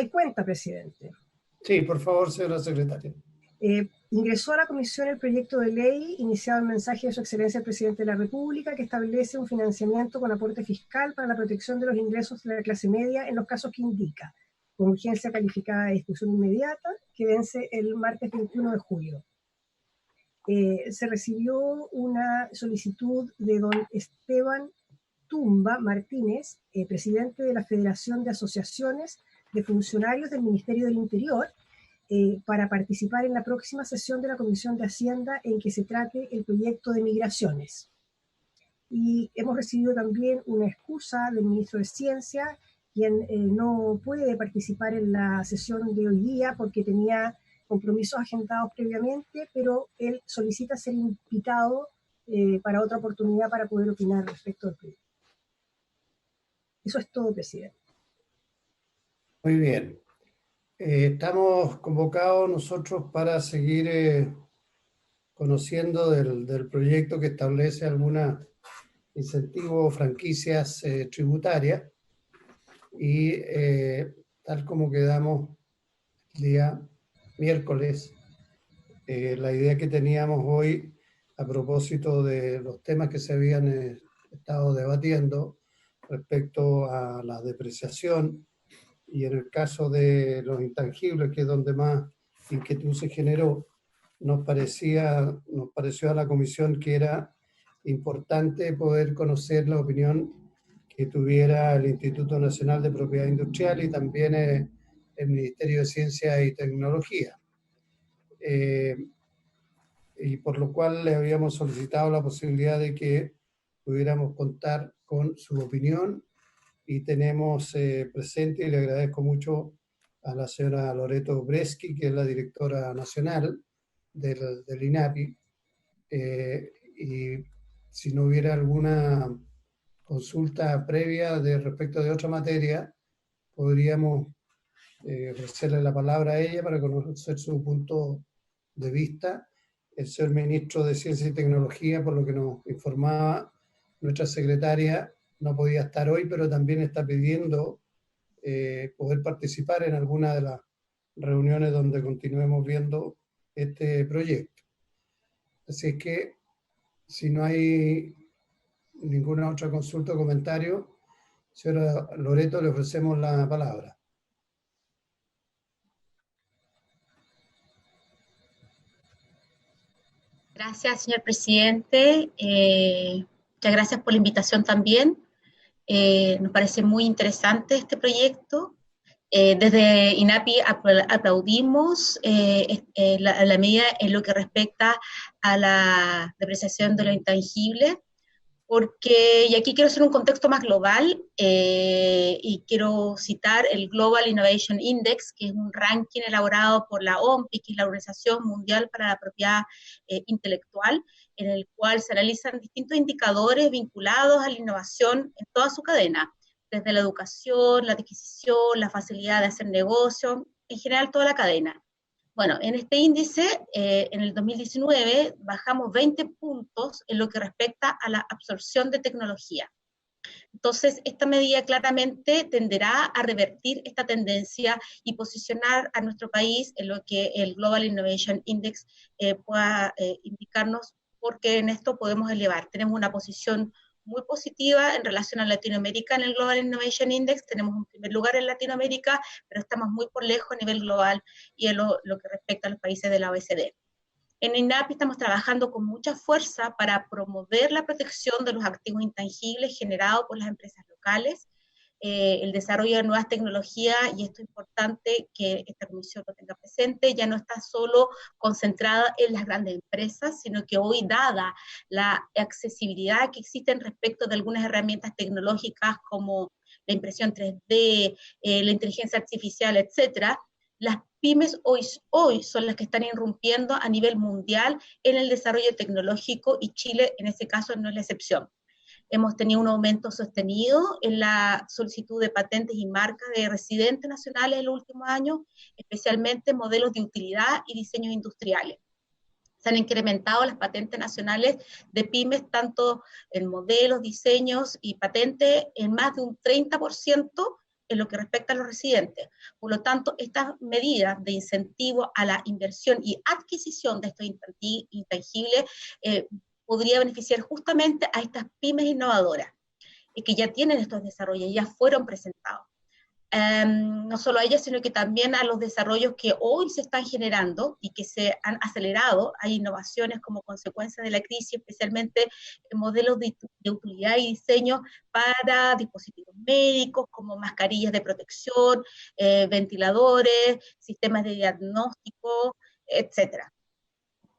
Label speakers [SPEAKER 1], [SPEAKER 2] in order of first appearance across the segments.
[SPEAKER 1] Hay cuenta, presidente.
[SPEAKER 2] Sí, por favor, señora secretaria.
[SPEAKER 1] Ingresó a la comisión el proyecto de ley iniciado el mensaje de su excelencia el presidente de la República que establece un financiamiento con aporte fiscal para la protección de los ingresos de la clase media en los casos que indica, con urgencia calificada de discusión inmediata, que vence el martes 21 de julio. Se recibió una solicitud de don Esteban Tumba Martínez, presidente de la Federación de Asociaciones de Funcionarios del Ministerio del Interior, para participar en la próxima sesión de la Comisión de Hacienda en que se trate el proyecto de migraciones. Y hemos recibido también una excusa del ministro de Ciencia, quien no puede participar en la sesión de hoy día porque tenía compromisos agendados previamente, pero él solicita ser invitado para otra oportunidad para poder opinar respecto al proyecto. Eso es todo, presidente.
[SPEAKER 2] Muy bien. Estamos convocados nosotros para seguir conociendo del proyecto que establece algunos incentivos o franquicias tributarias y tal como quedamos el día miércoles, la idea que teníamos hoy a propósito de los temas que se habían estado debatiendo respecto a la depreciación y en el caso de los intangibles, que es donde más inquietud se generó, nos pareció a la comisión que era importante poder conocer la opinión que tuviera el Instituto Nacional de Propiedad Industrial y también el Ministerio de Ciencia y Tecnología. Y por lo cual le habíamos solicitado la posibilidad de que pudiéramos contar con su opinión y tenemos presente, y le agradezco mucho a la señora Loreto Breschi, que es la directora nacional del INAPI, y si no hubiera alguna consulta previa respecto de otra materia, podríamos ofrecerle la palabra a ella para conocer su punto de vista. El señor ministro de Ciencia y Tecnología, por lo que nos informaba nuestra secretaria, no podía estar hoy, pero también está pidiendo poder participar en alguna de las reuniones donde continuemos viendo este proyecto. Así es que, si no hay ninguna otra consulta o comentario, señora Loreto, le ofrecemos la palabra.
[SPEAKER 3] Gracias, señor presidente. Muchas gracias por la invitación también. Nos parece muy interesante este proyecto. Desde INAPI aplaudimos la medida en lo que respecta a la depreciación de lo intangible, porque, y aquí quiero hacer un contexto más global, y quiero citar el Global Innovation Index, que es un ranking elaborado por la OMPI, que es la Organización Mundial para la Propiedad Intelectual, en el cual se analizan distintos indicadores vinculados a la innovación en toda su cadena, desde la educación, la adquisición, la facilidad de hacer negocio, en general toda la cadena. Bueno, en este índice, en el 2019, bajamos 20 puntos en lo que respecta a la absorción de tecnología. Entonces, esta medida claramente tenderá a revertir esta tendencia y posicionar a nuestro país en lo que el Global Innovation Index pueda indicarnos, porque en esto podemos elevar. Tenemos una posición muy positiva en relación a Latinoamérica en el Global Innovation Index, tenemos un primer lugar en Latinoamérica, pero estamos muy por lejos a nivel global y en lo que respecta a los países de la OECD. En INAPI estamos trabajando con mucha fuerza para promover la protección de los activos intangibles generados por las empresas locales, el desarrollo de nuevas tecnologías, y esto es importante que esta comisión lo tenga presente, ya no está solo concentrada en las grandes empresas, sino que hoy, dada la accesibilidad que existe respecto de algunas herramientas tecnológicas como la impresión 3D, la inteligencia artificial, etcétera, las pymes hoy son las que están irrumpiendo a nivel mundial en el desarrollo tecnológico, y Chile en ese caso no es la excepción. Hemos tenido un aumento sostenido en la solicitud de patentes y marcas de residentes nacionales en los últimos años, especialmente modelos de utilidad y diseños industriales. Se han incrementado las patentes nacionales de pymes, tanto en modelos, diseños y patentes, en más de un 30% en lo que respecta a los residentes. Por lo tanto, estas medidas de incentivo a la inversión y adquisición de estos intangibles podría beneficiar justamente a estas pymes innovadoras que ya tienen estos desarrollos, ya fueron presentados. No solo a ellas, sino que también a los desarrollos que hoy se están generando y que se han acelerado. Hay innovaciones como consecuencia de la crisis, especialmente en modelos de utilidad y diseño para dispositivos médicos, como mascarillas de protección, ventiladores, sistemas de diagnóstico, etcétera.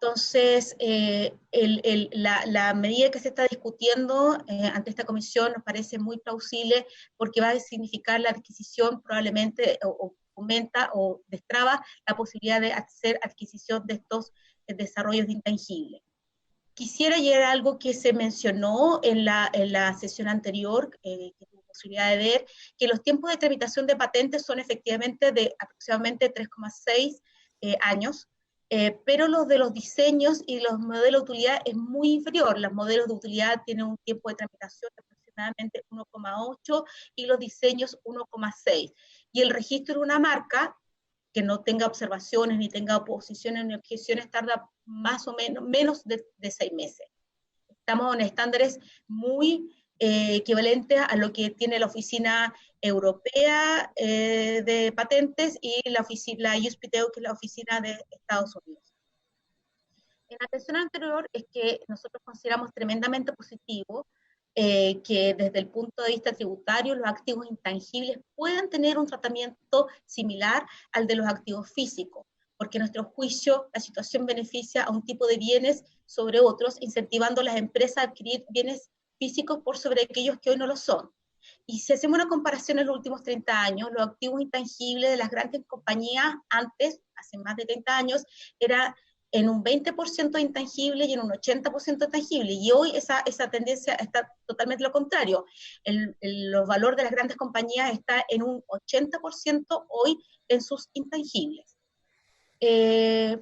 [SPEAKER 3] Entonces, la medida que se está discutiendo ante esta comisión nos parece muy plausible porque va a significar la adquisición probablemente o aumenta o destraba la posibilidad de hacer adquisición de estos desarrollos de intangibles. Quisiera llegar a algo que se mencionó en la sesión anterior, que tuve posibilidad de ver, que los tiempos de tramitación de patentes son efectivamente de aproximadamente 3,6 años, pero los de los diseños y los modelos de utilidad es muy inferior. Los modelos de utilidad tienen un tiempo de tramitación de aproximadamente 1,8 y los diseños 1,6. Y el registro de una marca que no tenga observaciones, ni tenga oposiciones, ni objeciones, tarda más o menos de 6 meses. Estamos en estándares muy equivalentes a lo que tiene la Oficina Europea de Patentes y la USPTO, que es la Oficina de Estados Unidos. En la atención anterior es que nosotros consideramos tremendamente positivo que desde el punto de vista tributario los activos intangibles puedan tener un tratamiento similar al de los activos físicos, porque en nuestro juicio la situación beneficia a un tipo de bienes sobre otros, incentivando a las empresas a adquirir bienes físicos por sobre aquellos que hoy no lo son. Y si hacemos una comparación en los últimos 30 años, los activos intangibles de las grandes compañías antes, hace más de 30 años, era en un 20% intangible y en un 80% tangible. Y hoy esa tendencia está totalmente lo contrario. Los valores de las grandes compañías está en un 80% hoy en sus intangibles.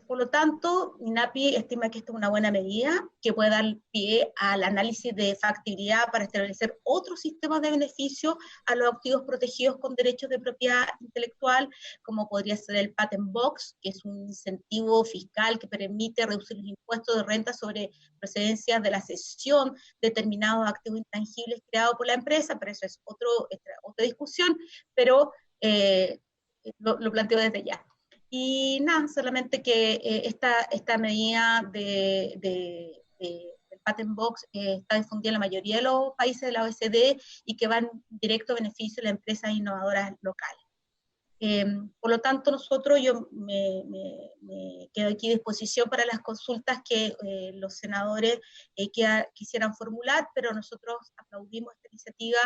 [SPEAKER 3] Por lo tanto, INAPI estima que esta es una buena medida que puede dar pie al análisis de factibilidad para establecer otros sistemas de beneficio a los activos protegidos con derechos de propiedad intelectual, como podría ser el Patent Box, que es un incentivo fiscal que permite reducir los impuestos de renta sobre procedencia de la cesión de determinados activos intangibles creados por la empresa, pero eso es otra discusión, pero lo planteo desde ya. Y nada, solamente que esta medida del Patent Box está difundida en la mayoría de los países de la OECD y que va en directo beneficio de las empresas innovadoras locales. Por lo tanto, yo me quedo aquí a disposición para las consultas que los senadores quisieran formular, pero nosotros aplaudimos esta iniciativa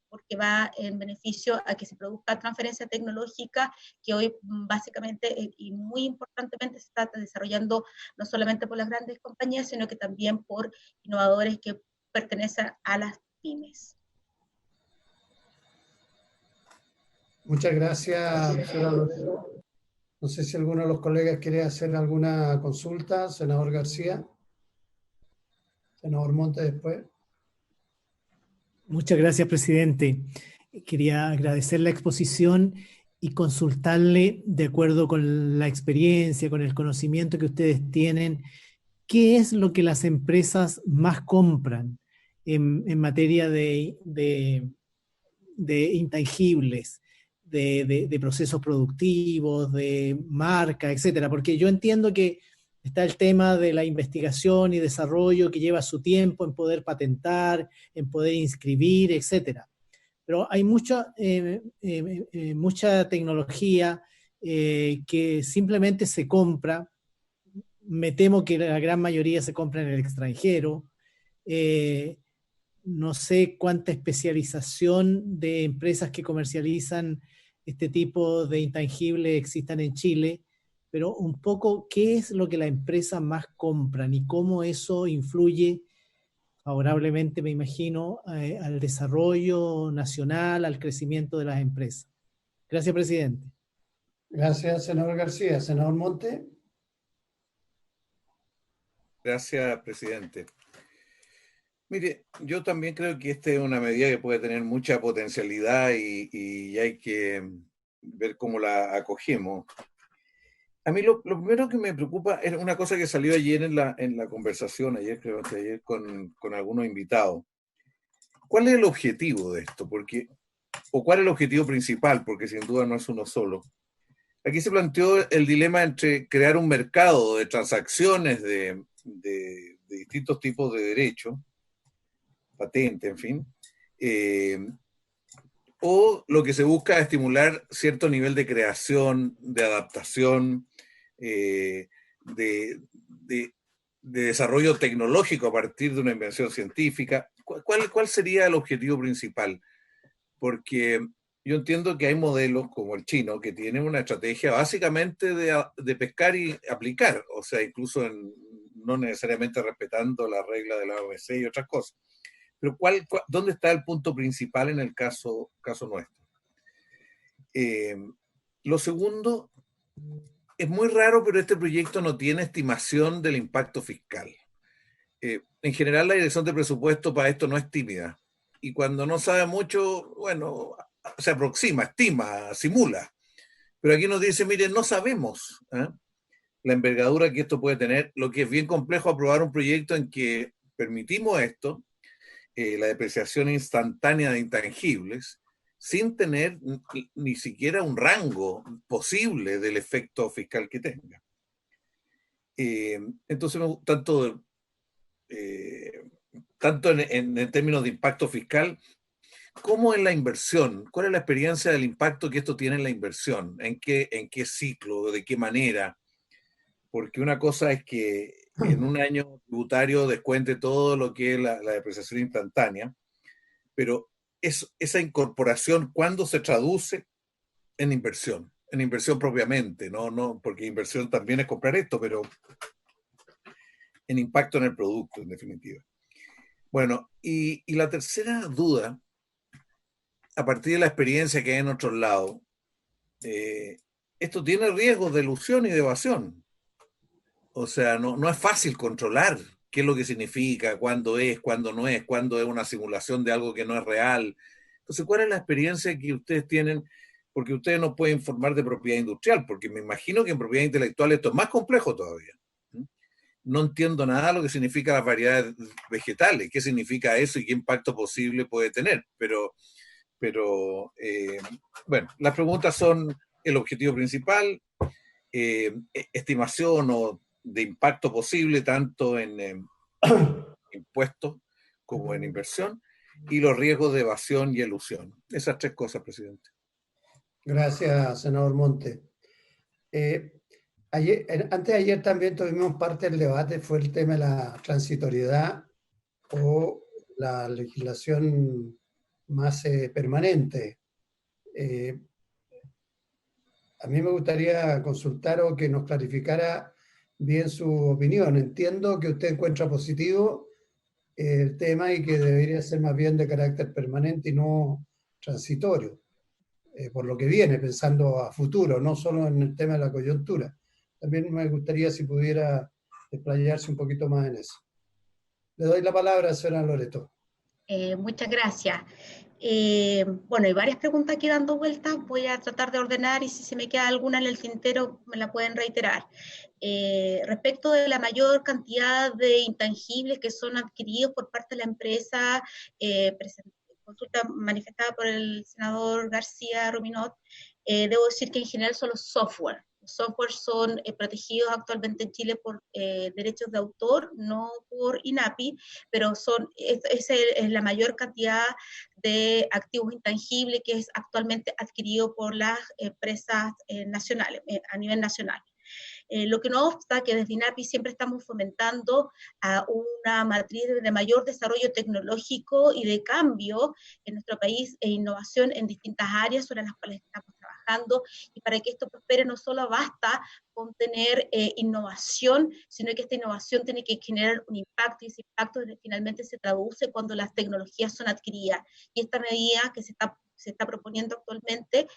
[SPEAKER 3] porque va en beneficio a que se produzca transferencia tecnológica que hoy básicamente y muy importantemente se está desarrollando no solamente por las grandes compañías, sino que también por innovadores que pertenecen a las pymes.
[SPEAKER 2] Muchas gracias, senador. No sé si alguno de los colegas quiere hacer alguna consulta. Senador García. Senador Monte después.
[SPEAKER 4] Muchas gracias, presidente. Quería agradecer la exposición y consultarle, de acuerdo con la experiencia, con el conocimiento que ustedes tienen, ¿qué es lo que las empresas más compran en materia de intangibles, de procesos productivos, de marca, etcétera? Porque yo entiendo que está el tema de la investigación y desarrollo que lleva su tiempo en poder patentar, en poder inscribir, etcétera. Pero hay mucha tecnología que simplemente se compra. Me temo que la gran mayoría se compra en el extranjero. No sé cuánta especialización de empresas que comercializan este tipo de intangibles existan en Chile, pero un poco qué es lo que las empresas más compran y cómo eso influye favorablemente, me imagino, al desarrollo nacional, al crecimiento de las empresas. Gracias, presidente.
[SPEAKER 2] Gracias, senador García. Senador Monte.
[SPEAKER 5] Gracias, presidente. Mire, yo también creo que esta es una medida que puede tener mucha potencialidad y hay que ver cómo la acogemos. A mí lo primero que me preocupa es una cosa que salió ayer en la conversación, ayer creo que ayer con algunos invitados. ¿Cuál es el objetivo de esto? O cuál es el objetivo principal, porque sin duda no es uno solo. Aquí se planteó el dilema entre crear un mercado de transacciones de distintos tipos de derechos, patente, en fin, o lo que se busca es estimular cierto nivel de creación, de adaptación, de desarrollo tecnológico a partir de una invención científica. ¿Cuál sería el objetivo principal? Porque yo entiendo que hay modelos como el chino que tienen una estrategia básicamente de pescar y aplicar, o sea, incluso no necesariamente respetando la regla de la OMC y otras cosas. Pero ¿dónde está el punto principal en el caso nuestro? Lo segundo, es muy raro, pero este proyecto no tiene estimación del impacto fiscal. En general, la dirección de presupuesto para esto no es tímida. Y cuando no sabe mucho, bueno, se aproxima, estima, simula. Pero aquí nos dice, miren, no sabemos la envergadura que esto puede tener, lo que es bien complejo aprobar un proyecto en que permitimos esto, la depreciación instantánea de intangibles, sin tener ni siquiera un rango posible del efecto fiscal que tenga. Entonces, tanto en términos de impacto fiscal, como en la inversión. ¿Cuál es la experiencia del impacto que esto tiene en la inversión? ¿En qué ciclo? ¿De qué manera? Porque una cosa es que en un año tributario descuente todo lo que es la depreciación instantánea, pero esa incorporación, ¿cuándo se traduce en inversión? En inversión propiamente, no, porque inversión también es comprar esto, pero en impacto en el producto, en definitiva. Bueno, y la tercera duda, a partir de la experiencia que hay en otros lados, esto tiene riesgos de elusión y de evasión. O sea, no es fácil controlar qué es lo que significa, cuándo no es, cuándo es una simulación de algo que no es real. Entonces, ¿cuál es la experiencia que ustedes tienen? Porque ustedes no pueden informar de propiedad industrial, porque me imagino que en propiedad intelectual esto es más complejo todavía. No entiendo nada de lo que significa las variedades vegetales, qué significa eso y qué impacto posible puede tener. Pero bueno, las preguntas son el objetivo principal, estimación o de impacto posible tanto en impuestos como en inversión, y los riesgos de evasión y elusión. Esas tres cosas, presidente.
[SPEAKER 2] Gracias, senador Monte. Antes de ayer también tuvimos parte del debate, fue el tema de la transitoriedad o la legislación más permanente. A mí me gustaría consultar o que nos clarificara bien su opinión. Entiendo que usted encuentra positivo el tema y que debería ser más bien de carácter permanente y no transitorio, por lo que viene, pensando a futuro, no solo en el tema de la coyuntura. También me gustaría si pudiera explayarse un poquito más en eso. Le doy la palabra a la señora Loreto.
[SPEAKER 3] Muchas gracias. Bueno, hay varias preguntas aquí dando vueltas, voy a tratar de ordenar y si se me queda alguna en el tintero me la pueden reiterar. Respecto de la mayor cantidad de intangibles que son adquiridos por parte de la empresa, consulta manifestada por el senador García Ruminot, debo decir que en general son los software. Los software son protegidos actualmente en Chile por derechos de autor, no por INAPI, pero esa es la mayor cantidad de activos intangibles que es actualmente adquirido por las empresas nacionales, a nivel nacional. Lo que no obsta que desde INAPI siempre estamos fomentando a una matriz de mayor desarrollo tecnológico y de cambio en nuestro país e innovación en distintas áreas sobre las cuales estamos trabajando, y para que esto prospere no solo basta con tener innovación, sino que esta innovación tiene que generar un impacto, y ese impacto finalmente se traduce cuando las tecnologías son adquiridas, y esta medida que se está proponiendo actualmente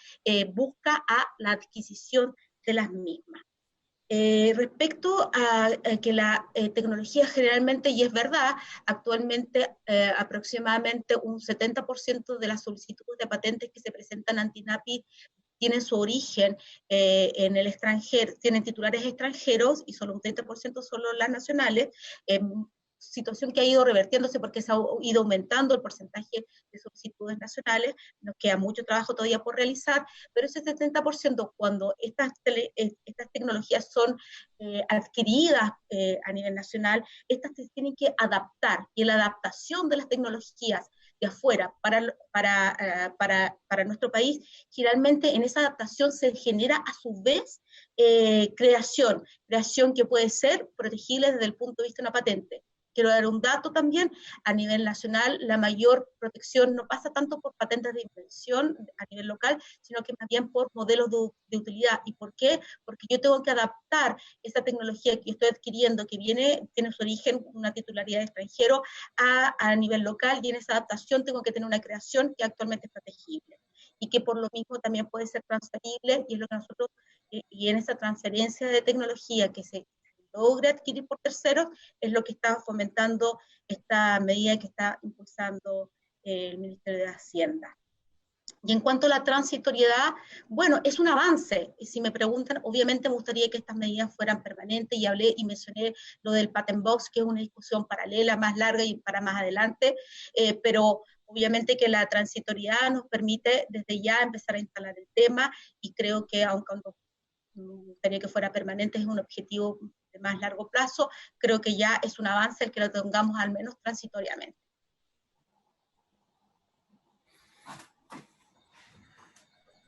[SPEAKER 3] busca a la adquisición de las mismas. Respecto a que la tecnología generalmente, y es verdad, actualmente aproximadamente un 70% de las solicitudes de patentes que se presentan ante INAPI tienen su origen en el extranjero, tienen titulares extranjeros y solo un 30% son las nacionales, situación que ha ido revertiéndose porque se ha ido aumentando el porcentaje de solicitudes nacionales, nos queda mucho trabajo todavía por realizar, pero ese 70% cuando estas tecnologías son adquiridas a nivel nacional, estas se tienen que adaptar, y la adaptación de las tecnologías de afuera para nuestro país, generalmente en esa adaptación se genera a su vez creación que puede ser protegible desde el punto de vista de una patente. Quiero dar un dato también, a nivel nacional la mayor protección no pasa tanto por patentes de invención a nivel local, sino que más bien por modelos de utilidad. ¿Y por qué? Porque yo tengo que adaptar esa tecnología que yo estoy adquiriendo, que tiene su origen, una titularidad de extranjero, a nivel local, y en esa adaptación tengo que tener una creación que actualmente es protegible y que por lo mismo también puede ser transferible, y es lo que nosotros, y en esa transferencia de tecnología que se logre adquirir por terceros, es lo que está fomentando esta medida que está impulsando el Ministerio de Hacienda. Y en cuanto a la transitoriedad, bueno, es un avance. Y si me preguntan, obviamente me gustaría que estas medidas fueran permanentes, y hablé y mencioné lo del Patent Box, que es una discusión paralela, más larga y para más adelante, pero obviamente que la transitoriedad nos permite desde ya empezar a instalar el tema, y creo que aunque me gustaría que fuera permanente, es un objetivo de más largo plazo, creo que ya es un avance el que lo tengamos al menos transitoriamente.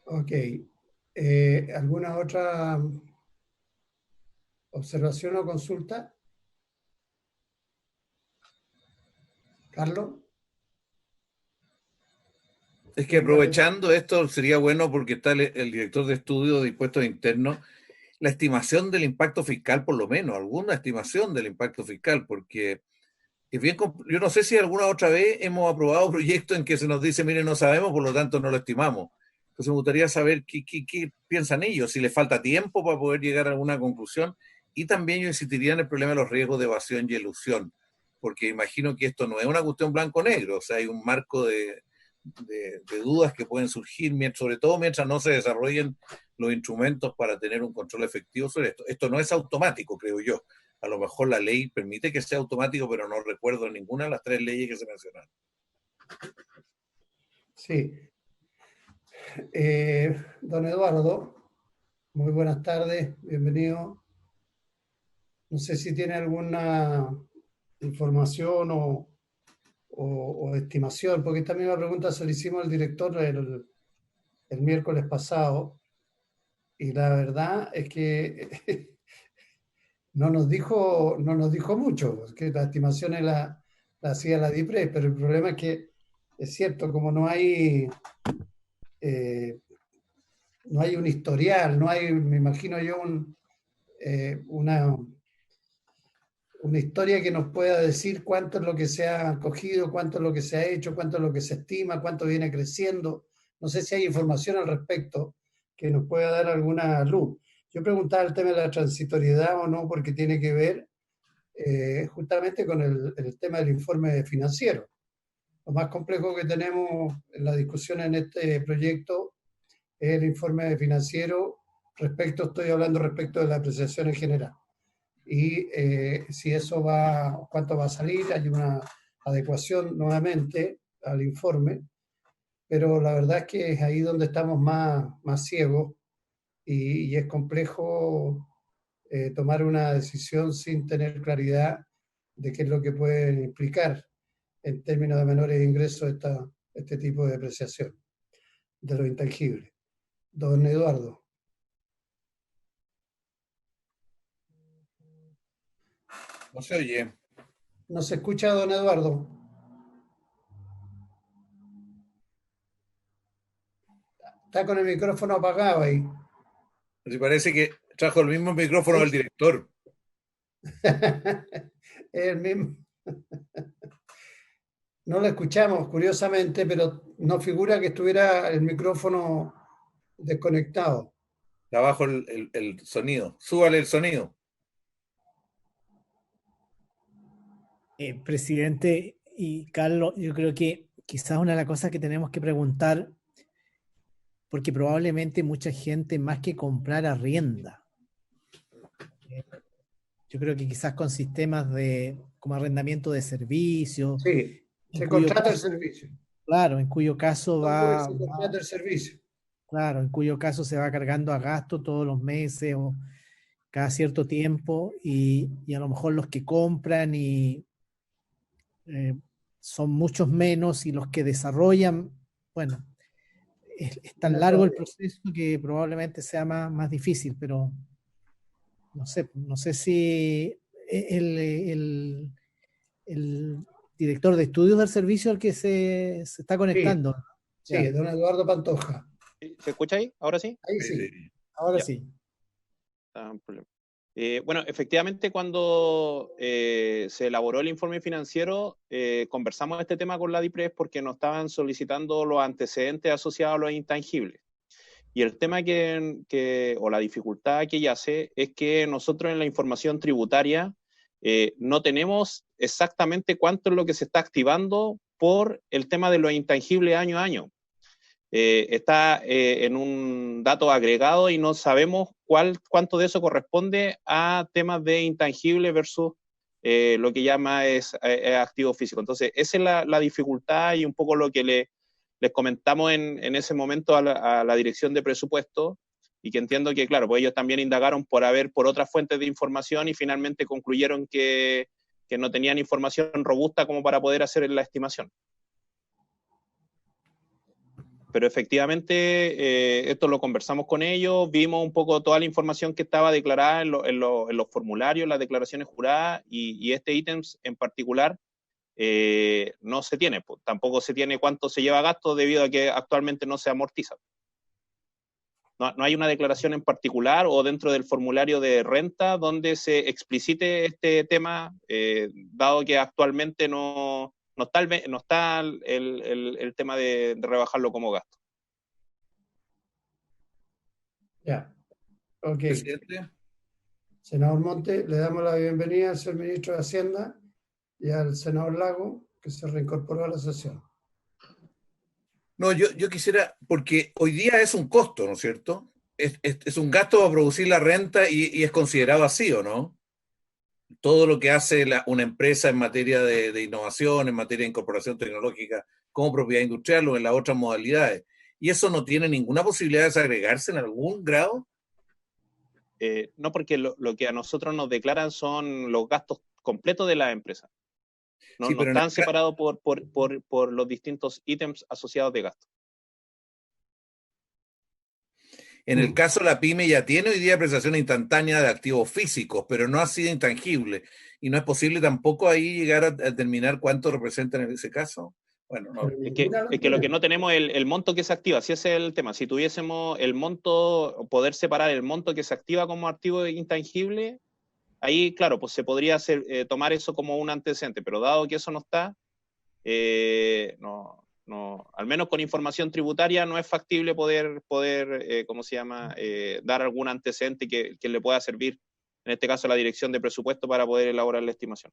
[SPEAKER 2] Ok. ¿Alguna otra observación o consulta? Carlos.
[SPEAKER 5] Es que aprovechando esto sería bueno, porque está el director de estudio de impuestos internos, la estimación del impacto fiscal, por lo menos, alguna estimación del impacto fiscal, porque es bien, yo no sé si alguna otra vez hemos aprobado proyectos en que se nos dice, mire, no sabemos, por lo tanto no lo estimamos. Entonces me gustaría saber qué piensan ellos, si les falta tiempo para poder llegar a alguna conclusión, y también yo insistiría en el problema de los riesgos de evasión y elusión, porque imagino que esto no es una cuestión blanco-negro, o sea, hay un marco de dudas que pueden surgir, sobre todo mientras no se desarrollen los instrumentos para tener un control efectivo sobre esto. Esto no es automático, creo yo. A lo mejor la ley permite que sea automático, pero no recuerdo ninguna de las 3 leyes que se mencionaron.
[SPEAKER 2] Sí. Don Eduardo, muy buenas tardes, bienvenido. No sé si tiene alguna información o estimación, porque esta misma pregunta se le hicimos al director el miércoles pasado, y la verdad es que no nos dijo mucho, porque las estimaciones las hacía la DIPRES, pero el problema es que es cierto, como no hay un historial, no hay, me imagino yo, una historia que nos pueda decir cuánto es lo que se ha cogido, cuánto es lo que se ha hecho, cuánto es lo que se estima, cuánto viene creciendo. No sé si hay información al respecto que nos pueda dar alguna luz. Yo preguntaba el tema de la transitoriedad o no, porque tiene que ver justamente con el tema del informe financiero. Lo más complejo que tenemos en la discusión en este proyecto es el informe financiero estoy hablando respecto de la apreciación en general. Y si eso cuánto va a salir, hay una adecuación nuevamente al informe, pero la verdad es que es ahí donde estamos más ciegos, y es complejo tomar una decisión sin tener claridad de qué es lo que puede implicar en términos de menores ingresos este tipo de depreciación de lo intangible. Don Eduardo.
[SPEAKER 5] No se oye.
[SPEAKER 2] ¿No se escucha, don Eduardo? Está con el micrófono apagado ahí.
[SPEAKER 5] Me parece que trajo el mismo micrófono del director.
[SPEAKER 2] El mismo. No lo escuchamos, curiosamente, pero no figura que estuviera el micrófono desconectado.
[SPEAKER 5] Está abajo el sonido. Súbale el sonido.
[SPEAKER 4] Presidente y Carlos, yo creo que quizás una de las cosas que tenemos que preguntar, porque probablemente mucha gente más que comprar arrienda. Yo creo que quizás con sistemas como arrendamiento de servicios,
[SPEAKER 2] Sí,
[SPEAKER 4] en
[SPEAKER 2] se
[SPEAKER 4] cuyo
[SPEAKER 2] contrata el
[SPEAKER 4] caso,
[SPEAKER 2] servicio.
[SPEAKER 4] claro, en cuyo caso
[SPEAKER 2] Se contrata el servicio.
[SPEAKER 4] claro, en cuyo caso se va cargando a gasto todos los meses o cada cierto tiempo y a lo mejor los que compran eh, son muchos menos y los que desarrollan, bueno, es tan largo el proceso que probablemente sea más difícil, pero no sé si el director de estudios del servicio al que se está
[SPEAKER 2] Sí,
[SPEAKER 4] conectando.
[SPEAKER 2] sí,
[SPEAKER 4] Ya,
[SPEAKER 2] don Eduardo Pantoja.
[SPEAKER 6] ¿Se escucha ahí? ¿Ahora sí?
[SPEAKER 2] Ahí
[SPEAKER 5] Sí,
[SPEAKER 2] sí.
[SPEAKER 5] sí.
[SPEAKER 4] ahora
[SPEAKER 6] Ya.
[SPEAKER 4] sí.
[SPEAKER 6] Ah, un problema. Bueno, efectivamente, cuando se elaboró el informe financiero, conversamos este tema con la DIPRES porque nos estaban solicitando los antecedentes asociados a los intangibles. Y el tema o la dificultad que yace es que nosotros en la información tributaria no tenemos exactamente cuánto es lo que se está activando por el tema de los intangibles año a año. Está en un dato agregado y no sabemos cuánto de eso corresponde a temas de intangible versus lo que llama es activo físico. Entonces, esa es la dificultad y un poco lo que les comentamos en ese momento a la dirección de presupuesto, y que entiendo que, claro, pues ellos también indagaron por otras fuentes de información y finalmente concluyeron que no tenían información robusta como para poder hacer la estimación. Pero efectivamente esto lo conversamos con ellos, vimos un poco toda la información que estaba declarada en los formularios, las declaraciones juradas, y este ítem en particular no se tiene, pues, tampoco se tiene cuánto se lleva a gasto debido a que actualmente no se amortiza. No hay una declaración en particular o dentro del formulario de renta donde se explicite este tema, dado que actualmente no está el tema de rebajarlo como gasto.
[SPEAKER 2] Ya. Ok.
[SPEAKER 5] Presidente.
[SPEAKER 2] Senador Monte, le damos la bienvenida al señor ministro de Hacienda y al senador Lago, que se reincorporó a la sesión.
[SPEAKER 5] No, yo quisiera, porque hoy día es un costo, ¿no es cierto? Es un gasto para producir la renta y es considerado así, ¿o no? Todo lo que hace una empresa en materia de innovación, en materia de incorporación tecnológica, como propiedad industrial o en las otras modalidades. ¿Y eso no tiene ninguna posibilidad de desagregarse en algún grado?
[SPEAKER 6] No, porque lo que a nosotros nos declaran son los gastos completos de la empresa. No,
[SPEAKER 5] Sí,
[SPEAKER 6] no
[SPEAKER 5] pero
[SPEAKER 6] están separados por los distintos ítems asociados de gasto.
[SPEAKER 5] en el caso de la pyme ya tiene hoy día apreciación instantánea de activos físicos, pero no ha sido intangible. Y no es posible tampoco ahí llegar a determinar cuánto representa en ese caso. Bueno, no.
[SPEAKER 6] Es que lo que no tenemos es el monto que se activa, si ese es el tema. Si tuviésemos el monto, poder separar el monto que se activa como activo intangible, ahí, claro, pues se podría tomar eso como un antecedente, pero dado que eso no está, no, al menos con información tributaria no es factible poder ¿cómo se llama?, dar algún antecedente que le pueda servir, en este caso a la dirección de presupuesto, para poder elaborar la estimación.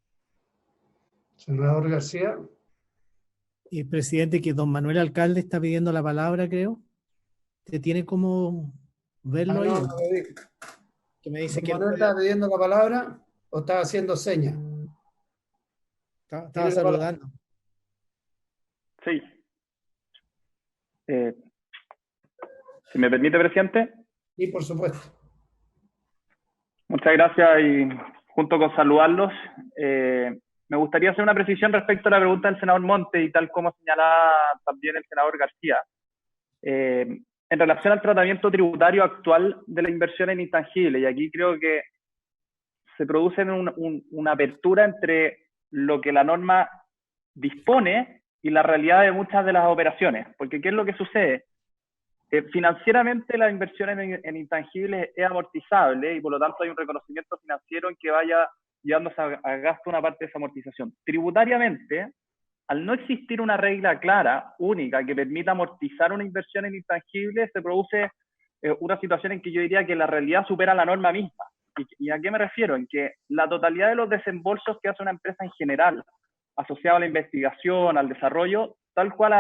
[SPEAKER 2] Senador García.
[SPEAKER 4] Y presidente, que don Manuel Alcalde está pidiendo la palabra, creo. ¿Te tiene como verlo ahí?
[SPEAKER 2] No,
[SPEAKER 4] Que me dice
[SPEAKER 2] don
[SPEAKER 4] que
[SPEAKER 2] Manuel está pidiendo la palabra o está haciendo señas.
[SPEAKER 4] estaba saludando.
[SPEAKER 7] Sí. Si me permite, presidente.
[SPEAKER 2] Sí, por supuesto.
[SPEAKER 7] Muchas gracias y junto con saludarlos, me gustaría hacer una precisión respecto a la pregunta del senador Monte y tal como señalaba también el senador García. En relación al tratamiento tributario actual de la inversión en intangibles, y aquí creo que se produce una apertura entre lo que la norma dispone y la realidad de muchas de las operaciones. Porque ¿qué es lo que sucede? Financieramente la inversión en intangibles es amortizable y por lo tanto hay un reconocimiento financiero en que vaya llevándose a gasto una parte de esa amortización. Tributariamente, al no existir una regla clara, única, que permita amortizar una inversión en intangibles, se produce una situación en que yo diría que la realidad supera la norma misma. ¿Y a qué me refiero? En que la totalidad de los desembolsos que hace una empresa en general, asociado a la investigación, al desarrollo, tal cual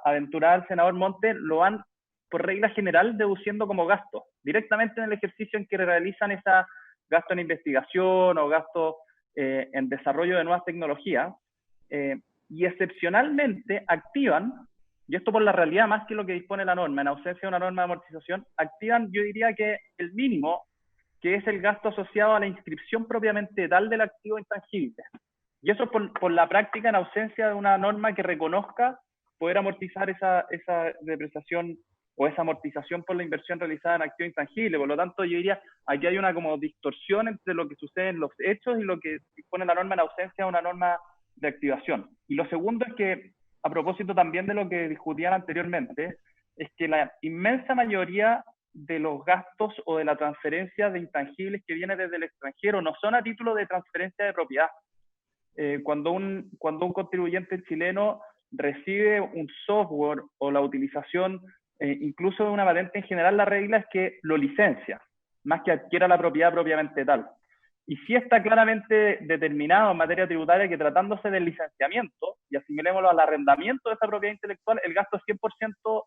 [SPEAKER 7] aventuraba el senador Monte, lo van por regla general deduciendo como gasto, directamente en el ejercicio en que realizan esa gasto en investigación o gasto en desarrollo de nuevas tecnologías, y excepcionalmente activan, y esto por la realidad más que lo que dispone la norma, en ausencia de una norma de amortización, activan, yo diría que el mínimo, que es el gasto asociado a la inscripción propiamente tal del activo intangible. Y eso por la práctica, en ausencia de una norma que reconozca poder amortizar esa depreciación o esa amortización por la inversión realizada en activo intangible. Por lo tanto, yo diría, aquí hay una como distorsión entre lo que sucede en los hechos y lo que dispone la norma en ausencia de una norma de activación. Y lo segundo es que, a propósito también de lo que discutían anteriormente, es que la inmensa mayoría de los gastos o de la transferencia de intangibles que viene desde el extranjero no son a título de transferencia de propiedad. Cuando un contribuyente chileno recibe un software o la utilización incluso de una patente, en general la regla es que lo licencia, más que adquiera la propiedad propiamente tal. Y sí está claramente determinado en materia tributaria que, tratándose del licenciamiento, y asimilémoslo al arrendamiento de esa propiedad intelectual, el gasto es 100%,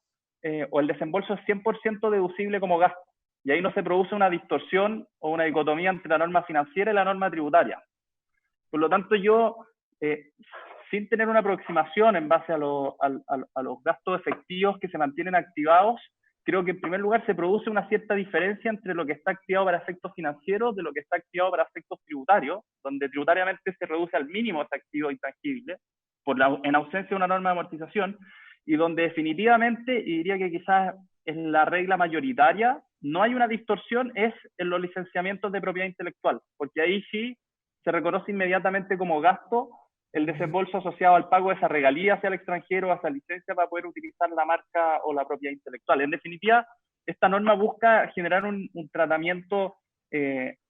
[SPEAKER 7] o el desembolso es 100% deducible como gasto. Y ahí no se produce una distorsión o una dicotomía entre la norma financiera y la norma tributaria. Por lo tanto, yo, sin tener una aproximación en base a los gastos efectivos que se mantienen activados, creo que en primer lugar se produce una cierta diferencia entre lo que está activado para efectos financieros de lo que está activado para efectos tributarios, donde tributariamente se reduce al mínimo ese activo intangible, en ausencia de una norma de amortización, y donde definitivamente, y diría que quizás es la regla mayoritaria, no hay una distorsión, es en los licenciamientos de propiedad intelectual, porque ahí sí se reconoce inmediatamente como gasto el desembolso asociado al pago de esa regalía hacia el extranjero, hacia licencia para poder utilizar la marca o la propiedad intelectual. En definitiva, esta norma busca generar un tratamiento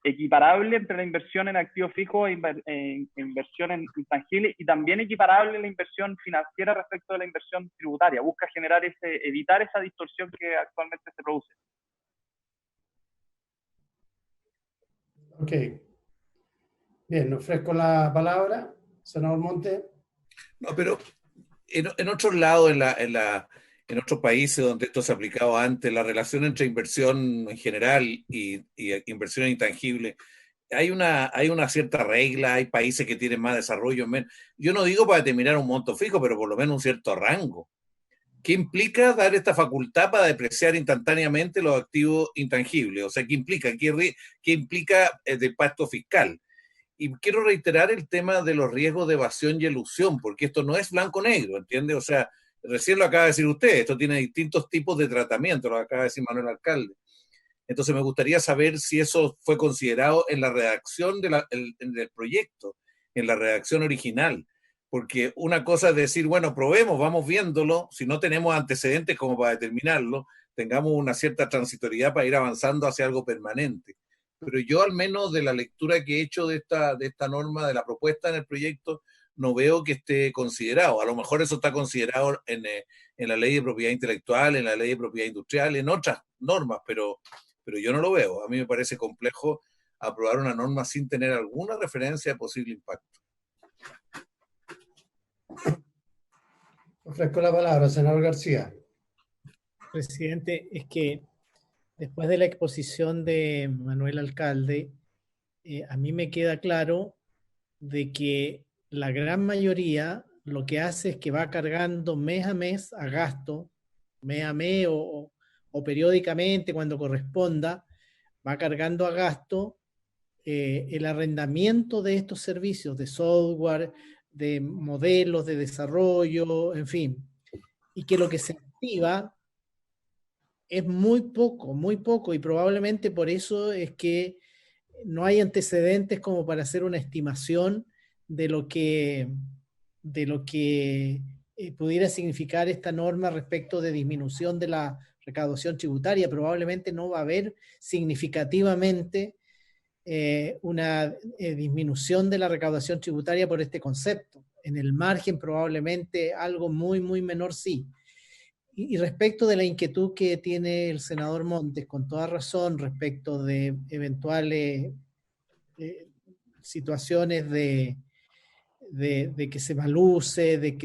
[SPEAKER 7] equiparable entre la inversión en activos fijos e inversión en intangibles, y también equiparable la inversión financiera respecto de la inversión tributaria. Busca generar evitar esa distorsión que actualmente se produce.
[SPEAKER 2] Ok. Bien, ofrezco la palabra, senador Monte.
[SPEAKER 5] No, pero en otros lados, en otros países donde esto se ha aplicado antes, la relación entre inversión en general y inversión intangible, hay una cierta regla, hay países que tienen más desarrollo, menos. Yo no digo para determinar un monto fijo, pero por lo menos un cierto rango. ¿Qué implica dar esta facultad para depreciar instantáneamente los activos intangibles? O sea, ¿qué implica? ¿Qué implica el pacto fiscal? Y quiero reiterar el tema de los riesgos de evasión y elusión, porque esto no es blanco-negro, ¿entiende? O sea, recién lo acaba de decir usted, esto tiene distintos tipos de tratamiento, lo acaba de decir Manuel Alcalde. Entonces me gustaría saber si eso fue considerado en la redacción del proyecto, en la redacción original, porque una cosa es decir, bueno, probemos, vamos viéndolo, si no tenemos antecedentes como para determinarlo, tengamos una cierta transitoriedad para ir avanzando hacia algo permanente. Pero yo, al menos de la lectura que he hecho de esta norma, de la propuesta en el proyecto, no veo que esté considerado. A lo mejor eso está considerado en la ley de propiedad intelectual, en la ley de propiedad industrial, en otras normas, pero yo no lo veo. A mí me parece complejo aprobar una norma sin tener alguna referencia de posible impacto.
[SPEAKER 2] Ofrezco la palabra, senador García.
[SPEAKER 4] Presidente, es que después de la exposición de Manuel Alcalde, a mí me queda claro de que la gran mayoría lo que hace es que va cargando mes a mes a gasto, mes a mes o periódicamente cuando corresponda, va cargando a gasto el arrendamiento de estos servicios de software, de modelos de desarrollo, en fin, y que lo que se activa es muy poco, y probablemente por eso es que no hay antecedentes como para hacer una estimación de lo que pudiera significar esta norma respecto de disminución de la recaudación tributaria. Probablemente no va a haber significativamente una disminución de la recaudación tributaria por este concepto. En el margen probablemente algo muy menor sí. Y respecto de la inquietud que tiene el senador Montes, con toda razón, respecto de eventuales situaciones de que se maluse,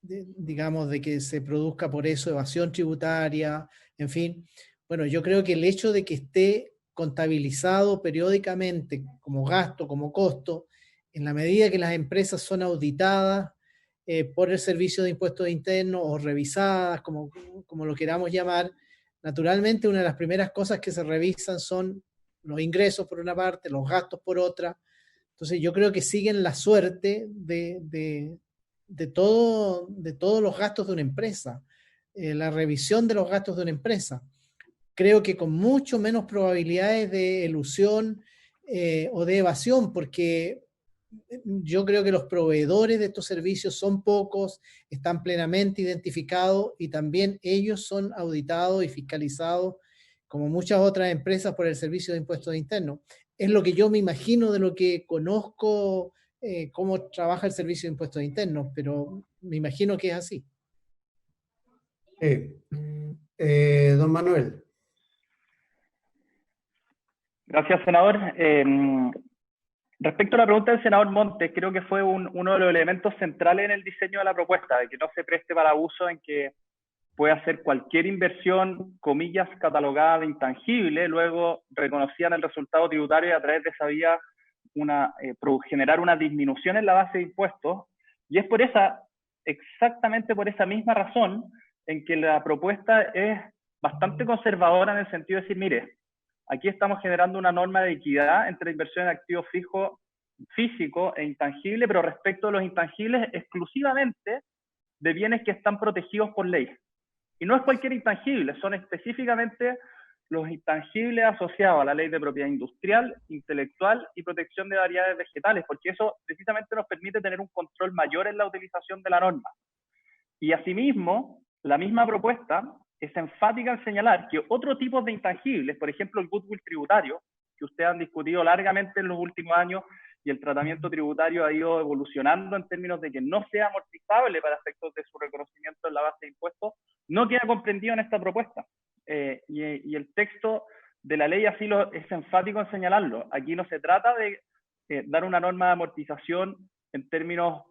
[SPEAKER 4] digamos, de que se produzca por eso evasión tributaria, en fin. Bueno, yo creo que el hecho de que esté contabilizado periódicamente como gasto, como costo, en la medida que las empresas son auditadas por el Servicio de Impuestos Internos o revisadas, como lo queramos llamar, naturalmente una de las primeras cosas que se revisan son los ingresos por una parte, los gastos por otra. Entonces yo creo que siguen la suerte de todos los gastos de una empresa, la revisión de los gastos de una empresa. Creo que con mucho menos probabilidades de elusión o de evasión, porque yo creo que los proveedores de estos servicios son pocos, están plenamente identificados y también ellos son auditados y fiscalizados, como muchas otras empresas, por el Servicio de Impuestos Internos. Es lo que yo me imagino de lo que conozco, cómo trabaja el Servicio de Impuestos Internos, pero me imagino que es así.
[SPEAKER 2] Don Manuel.
[SPEAKER 7] Gracias, senador. Respecto a la pregunta del senador Montes, creo que fue uno de los elementos centrales en el diseño de la propuesta, de que no se preste para abuso en que puede hacer cualquier inversión, comillas, catalogada de intangible, luego reconocían el resultado tributario y a través de esa vía generar una disminución en la base de impuestos. Y es exactamente por esa misma razón en que la propuesta es bastante conservadora en el sentido de decir, mire, aquí estamos generando una norma de equidad entre inversión en activos físico e intangible, pero respecto a los intangibles exclusivamente de bienes que están protegidos por ley. Y no es cualquier intangible, son específicamente los intangibles asociados a la ley de propiedad industrial, intelectual y protección de variedades vegetales, porque eso precisamente nos permite tener un control mayor en la utilización de la norma. Y asimismo, la misma propuesta es enfática en señalar que otro tipo de intangibles, por ejemplo el goodwill tributario, que ustedes han discutido largamente en los últimos años y el tratamiento tributario ha ido evolucionando en términos de que no sea amortizable para efectos de su reconocimiento en la base de impuestos, no queda comprendido en esta propuesta. Y el texto de la ley así es enfático en señalarlo. Aquí no se trata de dar una norma de amortización en términos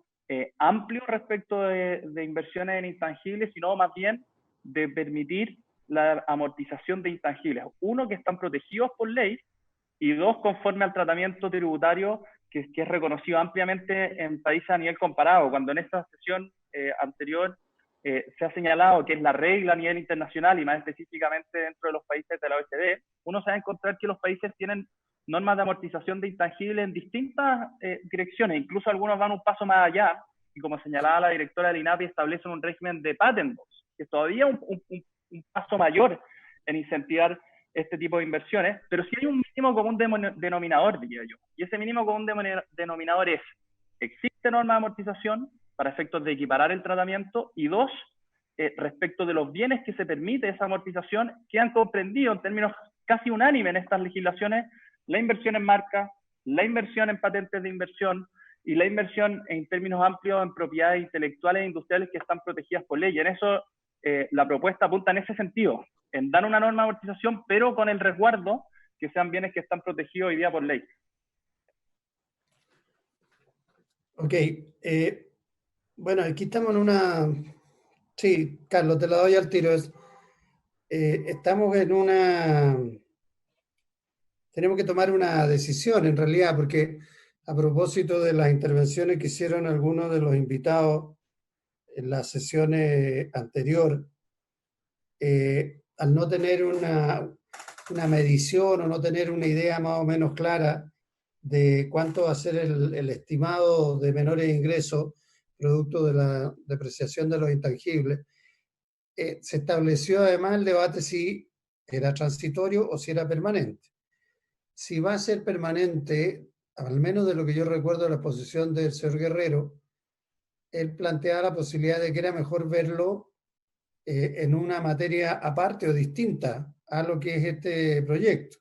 [SPEAKER 7] amplios respecto de inversiones en intangibles, sino más bien de permitir la amortización de intangibles. Uno, que están protegidos por ley, y dos, conforme al tratamiento tributario que es reconocido ampliamente en países a nivel comparado. Cuando en esta sesión anterior se ha señalado que es la regla a nivel internacional y más específicamente dentro de los países de la OECD, uno se va a encontrar que los países tienen normas de amortización de intangibles en distintas direcciones, incluso algunos van un paso más allá, y como señalaba la directora del INAPI, establecen un régimen de patent box, que es todavía un paso mayor en incentivar este tipo de inversiones, pero sí hay un mínimo común denominador, diría yo, y ese mínimo común denominador es, existe norma de amortización para efectos de equiparar el tratamiento, y dos, respecto de los bienes que se permite esa amortización, que han comprendido en términos casi unánimes en estas legislaciones, la inversión en marca, la inversión en patentes de inversión, y la inversión en términos amplios en propiedades intelectuales e industriales que están protegidas por ley. Y en eso la propuesta apunta en ese sentido, en dar una norma de amortización, pero con el resguardo que sean bienes que están protegidos hoy día por ley.
[SPEAKER 2] Ok. Bueno, aquí estamos en una... Sí, Carlos, te la doy al tiro. Estamos en una... Tenemos que tomar una decisión, en realidad, porque a propósito de las intervenciones que hicieron algunos de los invitados en las sesiones anteriores, al no tener una medición o no tener una idea más o menos clara de cuánto va a ser el estimado de menores ingresos producto de la depreciación de los intangibles, se estableció además el debate si era transitorio o si era permanente. Si va a ser permanente, al menos de lo que yo recuerdo de la exposición del señor Guerrero, él planteaba la posibilidad de que era mejor verlo en una materia aparte o distinta a lo que es este proyecto.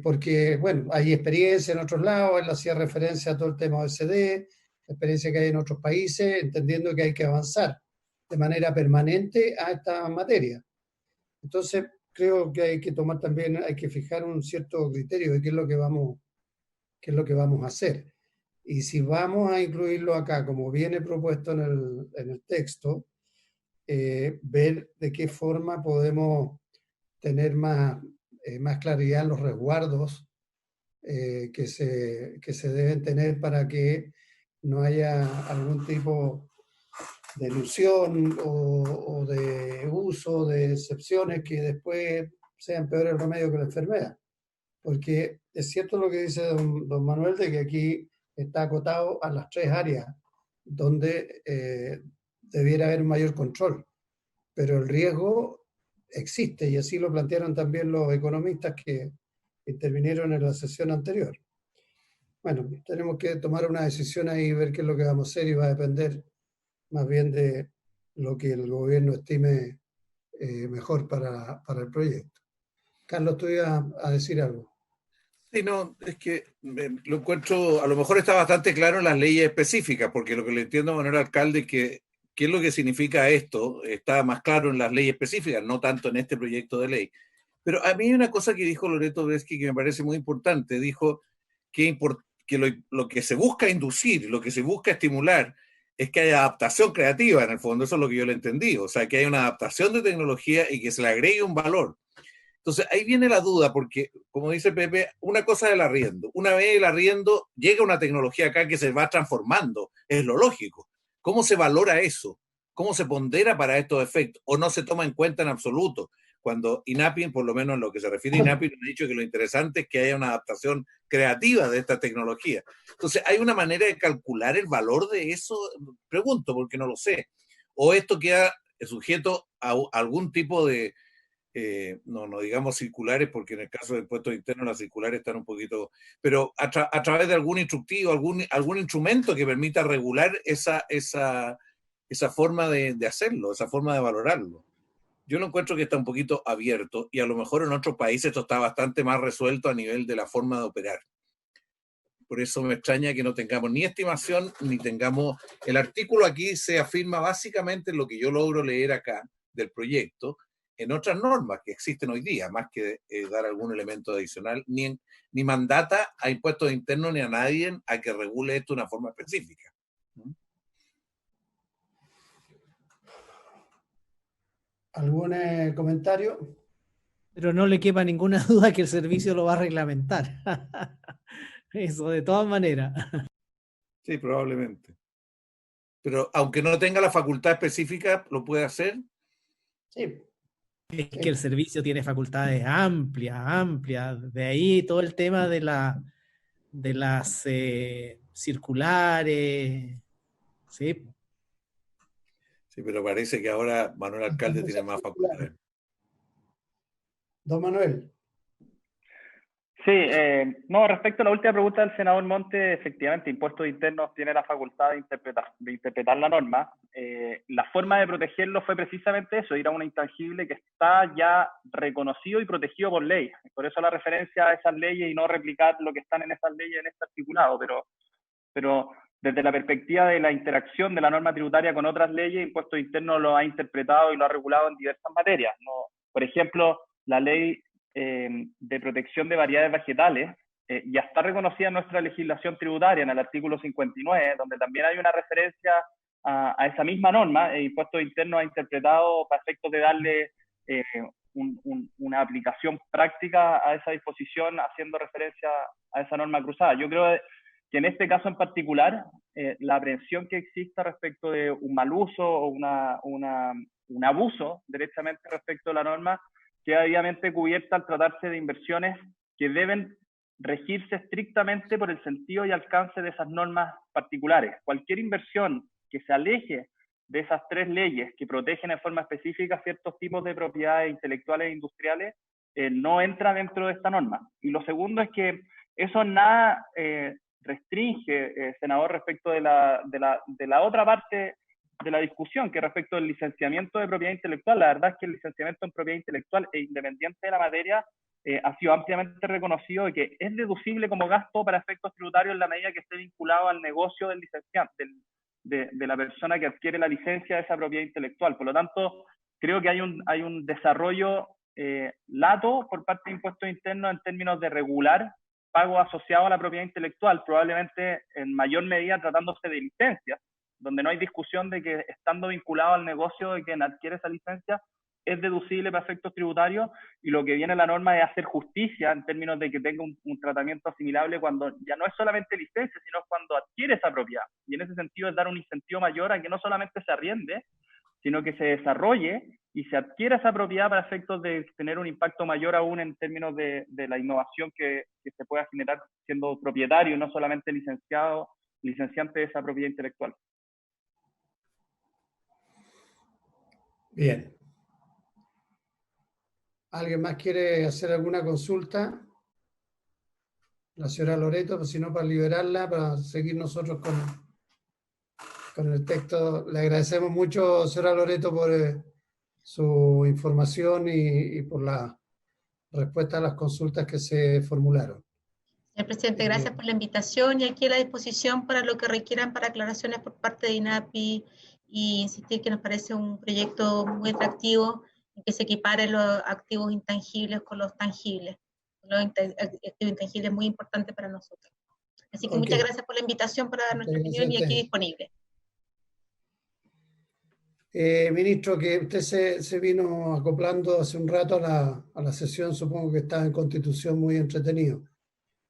[SPEAKER 2] Porque, bueno, hay experiencia en otros lados, él hacía referencia a todo el tema OECD, la experiencia que hay en otros países, entendiendo que hay que avanzar. de manera permanente a esta materia. Entonces, creo que hay que tomar también, hay que fijar un cierto criterio de qué es lo que vamos a hacer. Y si vamos a incluirlo acá, como viene propuesto en el texto, ver de qué forma podemos tener más claridad en los resguardos que se deben tener para que no haya algún tipo de ilusión o de uso de excepciones que después sean peor el remedio que la enfermedad. Porque es cierto lo que dice don Manuel, de que aquí está acotado a las 3 áreas donde debiera haber un mayor control, pero el riesgo existe, y así lo plantearon también los economistas que intervinieron en la sesión anterior. Bueno, tenemos que tomar una decisión ahí y ver qué es lo que vamos a hacer, y va a depender más bien de lo que el gobierno estime mejor para el proyecto. Carlos, tú ibas a decir algo.
[SPEAKER 5] Sí, no, es que lo encuentro, a lo mejor está bastante claro en las leyes específicas, porque lo que le entiendo a Manuel Alcalde es que qué es lo que significa esto, está más claro en las leyes específicas, no tanto en este proyecto de ley. Pero a mí hay una cosa que dijo Loreto Breschi que me parece muy importante. Dijo que lo que se busca inducir, lo que se busca estimular, es que haya adaptación creativa, en el fondo. Eso es lo que yo le entendí. O sea, que haya una adaptación de tecnología y que se le agregue un valor. Entonces, ahí viene la duda, porque, como dice Pepe, una cosa es el arriendo. Una vez el arriendo, llega una tecnología acá que se va transformando, es lo lógico. ¿Cómo se valora eso? ¿Cómo se pondera para estos efectos? ¿O no se toma en cuenta en absoluto? Cuando INAPI, por lo menos en lo que se refiere a INAPI, nos ha dicho que lo interesante es que haya una adaptación creativa de esta tecnología. Entonces, ¿hay una manera de calcular el valor de eso? Pregunto, porque no lo sé. ¿O esto queda sujeto a algún tipo de no digamos circulares, porque en el caso de impuestos internos las circulares están un poquito, pero a través de algún instructivo, algún instrumento que permita regular esa forma de hacerlo, esa forma de valorarlo? Yo lo encuentro que está un poquito abierto, y a lo mejor en otros países esto está bastante más resuelto a nivel de la forma de operar. Por eso me extraña que no tengamos ni estimación, ni tengamos... El artículo aquí se afirma básicamente en lo que yo logro leer acá del proyecto, en otras normas que existen hoy día, más que dar algún elemento adicional, ni mandata a impuestos internos ni a nadie a que regule esto de una forma específica.
[SPEAKER 2] ¿Algún comentario?
[SPEAKER 4] Pero no le quepa ninguna duda que el servicio lo va a reglamentar. Eso, de todas maneras.
[SPEAKER 5] Sí, probablemente. Pero aunque no tenga la facultad específica, ¿lo puede hacer?
[SPEAKER 2] Sí.
[SPEAKER 4] Es que el servicio tiene facultades amplias. De ahí todo el tema de las circulares. Sí.
[SPEAKER 5] Sí, pero parece que ahora Manuel Alcalde tiene más facultades.
[SPEAKER 2] Don Manuel.
[SPEAKER 7] Sí, no, respecto a la última pregunta del senador Monte, efectivamente, Impuestos Internos tiene la facultad de interpretar la norma. La forma de protegerlo fue precisamente eso, ir a un intangible que está ya reconocido y protegido por ley. Por eso la referencia a esas leyes y no replicar lo que están en esas leyes en este articulado. Pero desde la perspectiva de la interacción de la norma tributaria con otras leyes, Impuestos Internos lo ha interpretado y lo ha regulado en diversas materias, ¿no? Por ejemplo, la ley de protección de variedades vegetales ya está reconocida en nuestra legislación tributaria, en el artículo 59, donde también hay una referencia a esa misma norma. Impuestos Internos ha interpretado para efectos de darle una aplicación práctica a esa disposición, haciendo referencia a esa norma cruzada. Yo creo que en este caso en particular, la aprehensión que exista respecto de un mal uso o un abuso directamente respecto a la norma queda debidamente cubierta al tratarse de inversiones que deben regirse estrictamente por el sentido y alcance de esas normas particulares. Cualquier inversión que se aleje de esas 3 leyes que protegen en forma específica ciertos tipos de propiedades intelectuales e industriales no entra dentro de esta norma. Y lo segundo es que eso nada restringe, senador, respecto de la otra parte de la discusión, que respecto del licenciamiento de propiedad intelectual. La verdad es que el licenciamiento en propiedad intelectual e independiente de la materia ha sido ampliamente reconocido y que es deducible como gasto para efectos tributarios en la medida que esté vinculado al negocio del licenciante, de la persona que adquiere la licencia de esa propiedad intelectual. Por lo tanto, creo que hay un desarrollo lato por parte de impuestos internos en términos de regular pagos asociados a la propiedad intelectual, probablemente en mayor medida tratándose de licencias, donde no hay discusión de que estando vinculado al negocio de quien adquiere esa licencia es deducible para efectos tributarios, y lo que viene la norma es hacer justicia en términos de que tenga un tratamiento asimilable cuando ya no es solamente licencia, sino es cuando adquiere esa propiedad. Y en ese sentido es dar un incentivo mayor a que no solamente se arriende, sino que se desarrolle y se adquiera esa propiedad para efectos de tener un impacto mayor aún en términos de la innovación que se pueda generar siendo propietario, no solamente licenciante de esa propiedad intelectual.
[SPEAKER 2] Bien. ¿Alguien más quiere hacer alguna consulta? La señora Loreto, pues si no, para liberarla, para seguir nosotros con el texto. Le agradecemos mucho, señora Loreto, por su información y por la respuesta a las consultas que se formularon.
[SPEAKER 3] Señor presidente, gracias por la invitación y aquí a la disposición para lo que requieran para aclaraciones por parte de INAPI, y insistir que nos parece un proyecto muy atractivo en que se equiparen los activos intangibles con los tangibles. Los activos intangibles es muy importante para nosotros. Así que muchas gracias por la invitación para dar nuestra opinión y aquí disponible.
[SPEAKER 2] Ministro, que usted se vino acoplando hace un rato a la sesión, supongo que estaba en Constitución muy entretenido.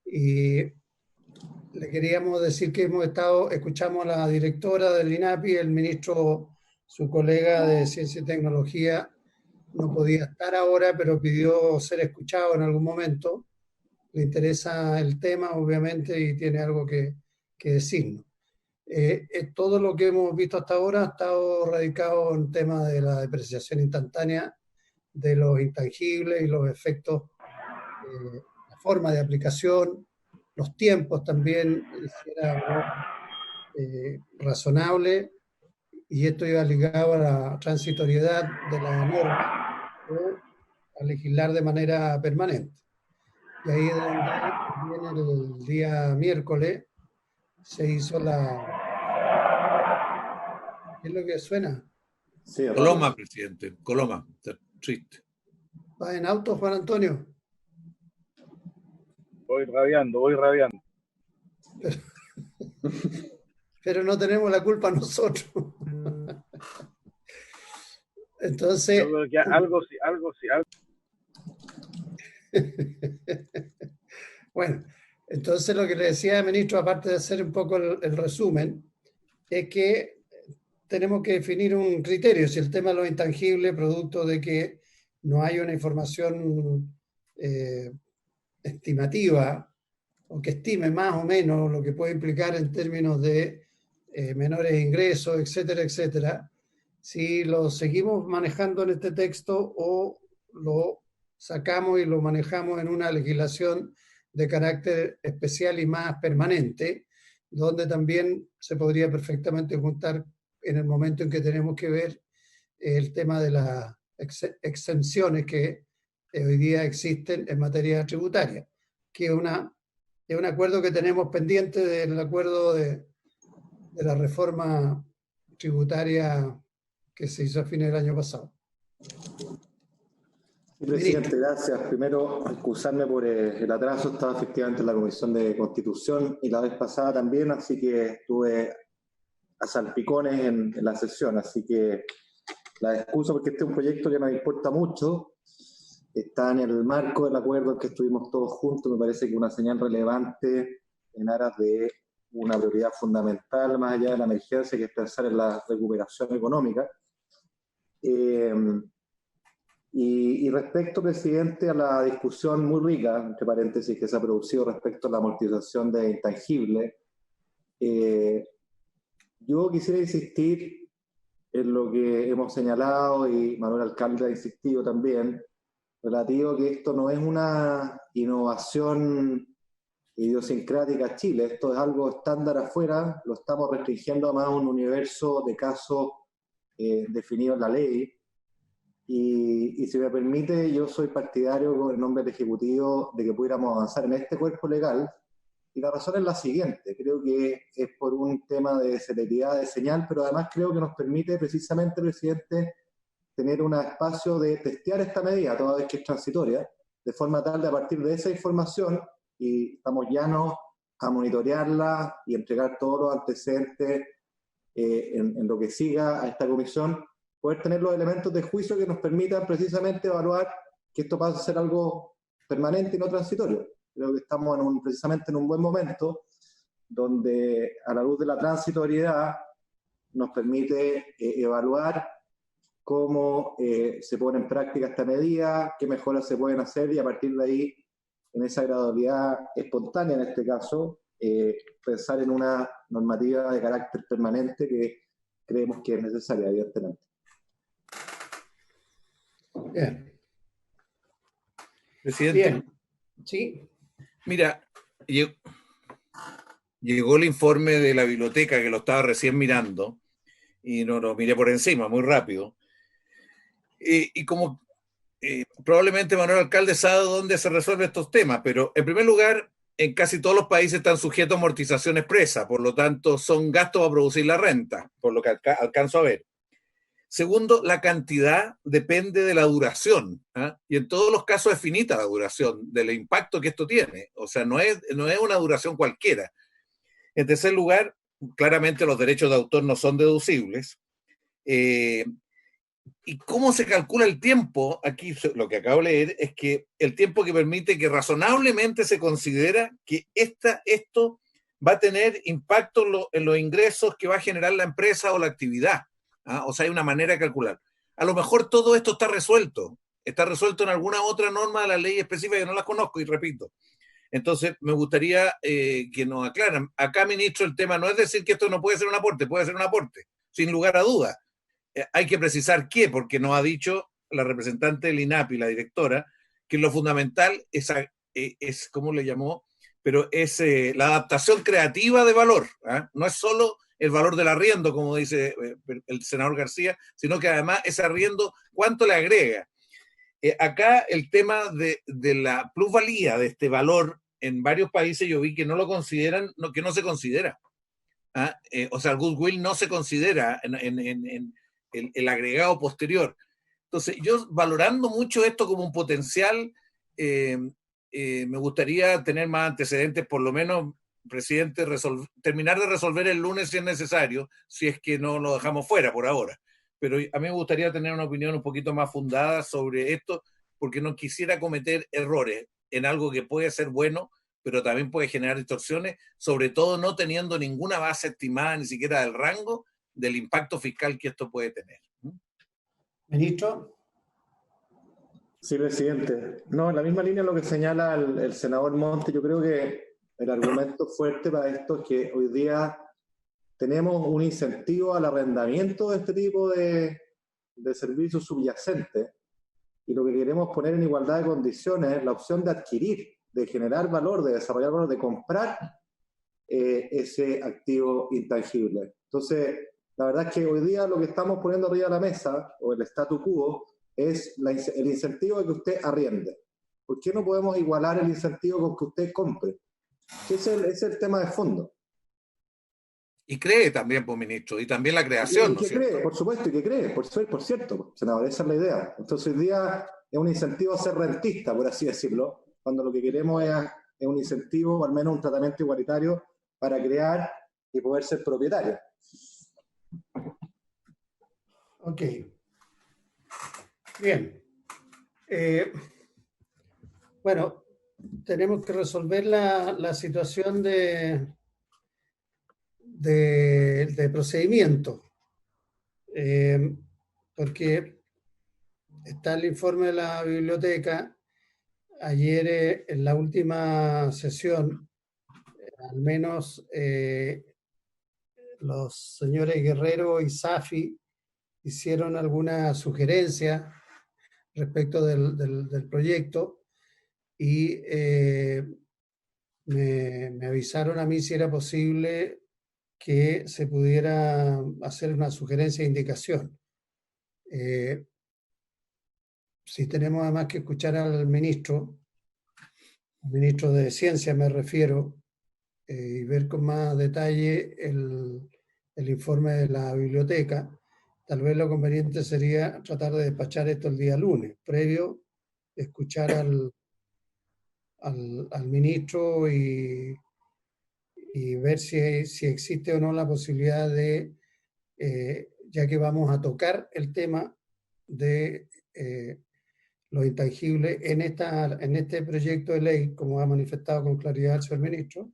[SPEAKER 2] Y le queríamos decir que escuchamos a la directora del INAPI, el ministro, su colega de Ciencia y Tecnología, no podía estar ahora, pero pidió ser escuchado en algún momento. Le interesa el tema, obviamente, y tiene algo que decirnos. Todo lo que hemos visto hasta ahora ha estado radicado en tema de la depreciación instantánea de los intangibles y los efectos, la forma de aplicación, los tiempos también, si era razonable, y esto iba ligado a la transitoriedad de la norma o a legislar de manera permanente. Y ahí es donde viene el día miércoles se hizo la... ¿Qué es lo que suena?
[SPEAKER 5] Sí, Coloma, presidente, Coloma, está triste.
[SPEAKER 2] ¿Va en auto, Juan Antonio?
[SPEAKER 8] Voy rabiando.
[SPEAKER 2] Pero no tenemos la culpa nosotros. Entonces...
[SPEAKER 8] Yo creo que algo sí.
[SPEAKER 2] Bueno, entonces lo que le decía, ministro, aparte de hacer un poco el resumen, es que tenemos que definir un criterio. Si el tema de lo intangible, producto de que no hay una información estimativa o que estime más o menos lo que puede implicar en términos de menores ingresos, etcétera, etcétera, si lo seguimos manejando en este texto o lo sacamos y lo manejamos en una legislación de carácter especial y más permanente, donde también se podría perfectamente juntar en el momento en que tenemos que ver el tema de las exenciones que hoy día existen en materia tributaria, que es un acuerdo que tenemos pendiente del acuerdo de la reforma tributaria que se hizo a fines del año pasado.
[SPEAKER 9] Presidente, gracias. Primero, excusarme por el atraso, estaba efectivamente en la Comisión de Constitución y la vez pasada también, así que estuve a salpicones en la sesión, así que la excuso porque este es un proyecto que nos importa mucho, está en el marco del acuerdo en que estuvimos todos juntos, me parece que una señal relevante en aras de una prioridad fundamental, más allá de la emergencia, que es pensar en la recuperación económica. Y respecto, presidente, a la discusión muy rica, entre paréntesis, que se ha producido respecto a la amortización de intangibles, yo quisiera insistir en lo que hemos señalado y Manuel Alcalde ha insistido también, relativo a que esto no es una innovación idiosincrática a Chile, esto es algo estándar afuera, lo estamos restringiendo a más un universo de casos definidos en la ley. Y si me permite, yo soy partidario con el nombre del Ejecutivo de que pudiéramos avanzar en este cuerpo legal y la razón es la siguiente. Creo que es por un tema de celeridad de señal, pero además creo que nos permite precisamente, presidente, tener un espacio de testear esta medida, toda vez que es transitoria, de forma tal de a partir de esa información, y estamos llanos a monitorearla y entregar todos los antecedentes en lo que siga a esta comisión, poder tener los elementos de juicio que nos permitan precisamente evaluar que esto pase a ser algo permanente y no transitorio. Creo que estamos precisamente en un buen momento donde a la luz de la transitoriedad nos permite evaluar cómo se pone en práctica esta medida, qué mejoras se pueden hacer y a partir de ahí, en esa gradualidad espontánea en este caso, pensar en una normativa de carácter permanente que creemos que es necesaria, evidentemente.
[SPEAKER 2] Bien.
[SPEAKER 5] Presidente.
[SPEAKER 2] Bien. Sí.
[SPEAKER 5] Mira, llegó el informe de la biblioteca, que lo estaba recién mirando, y no lo miré por encima, muy rápido. Y como probablemente Manuel Alcalde sabe dónde se resuelven estos temas, pero en primer lugar, en casi todos los países están sujetos a amortización expresa, por lo tanto son gastos a producir la renta, por lo que alcanzo a ver. Segundo, la cantidad depende de la duración, ¿eh? Y en todos los casos es finita la duración, del impacto que esto tiene. O sea, no es una duración cualquiera. En tercer lugar, claramente los derechos de autor no son deducibles. ¿Y cómo se calcula el tiempo? Aquí lo que acabo de leer es que el tiempo que permite que razonablemente se considera que esto va a tener impacto en los ingresos que va a generar la empresa o la actividad. ¿Ah? O sea, hay una manera de calcular. A lo mejor todo esto está resuelto en alguna otra norma de la ley específica que no las conozco y repito. Entonces, me gustaría que nos aclaran. Acá, ministro, el tema no es decir que esto no puede ser un aporte, puede ser un aporte, sin lugar a dudas. Hay que precisar qué, porque nos ha dicho la representante del INAPI, la directora, que lo fundamental es ¿cómo le llamó? Pero es la adaptación creativa de valor. ¿Eh? No es solo el valor del arriendo, como dice el senador García, sino que además ese arriendo, ¿cuánto le agrega? Acá el tema de la plusvalía de este valor en varios países yo vi que no lo consideran, que no se considera. ¿Ah? O sea, el goodwill no se considera en el agregado posterior. Entonces, yo valorando mucho esto como un potencial, me gustaría tener más antecedentes, por lo menos, presidente, terminar de resolver el lunes si es necesario, si es que no lo dejamos fuera por ahora. Pero a mí me gustaría tener una opinión un poquito más fundada sobre esto, porque no quisiera cometer errores en algo que puede ser bueno, pero también puede generar distorsiones, sobre todo no teniendo ninguna base estimada, ni siquiera del rango del impacto fiscal que esto puede tener.
[SPEAKER 2] Ministro.
[SPEAKER 9] Sí, presidente. No, en la misma línea lo que señala el senador Monte, yo creo que el argumento fuerte para esto es que hoy día tenemos un incentivo al arrendamiento de este tipo de servicios subyacentes y lo que queremos poner en igualdad de condiciones es la opción de adquirir, de generar valor, de desarrollar valor, de comprar ese activo intangible. Entonces, la verdad es que hoy día lo que estamos poniendo arriba de la mesa, o el statu quo, es el incentivo de que usted arriende. ¿Por qué no podemos igualar el incentivo con que usted compre? Ese es el tema de fondo.
[SPEAKER 5] Y cree también, pues, ministro, y también la creación.
[SPEAKER 9] Y que cree, por supuesto, y que cree, por cierto, senador, esa es la idea. Entonces, hoy día es un incentivo a ser rentista, por así decirlo, cuando lo que queremos es un incentivo, o al menos un tratamiento igualitario, para crear y poder ser propietario.
[SPEAKER 2] Ok. Bien. Bueno, tenemos que resolver la situación de procedimiento, porque está el informe de la biblioteca. Ayer, en la última sesión, al menos los señores Guerrero y Safi hicieron alguna sugerencia respecto del proyecto y me avisaron a mí si era posible que se pudiera hacer una sugerencia e indicación. Si tenemos además que escuchar al ministro de Ciencia me refiero, y ver con más detalle el informe de la biblioteca. Tal vez lo conveniente sería tratar de despachar esto el día lunes, previo escuchar al ministro y ver si existe o no la posibilidad de, ya que vamos a tocar el tema de lo intangible en este proyecto de ley, como ha manifestado con claridad el señor ministro,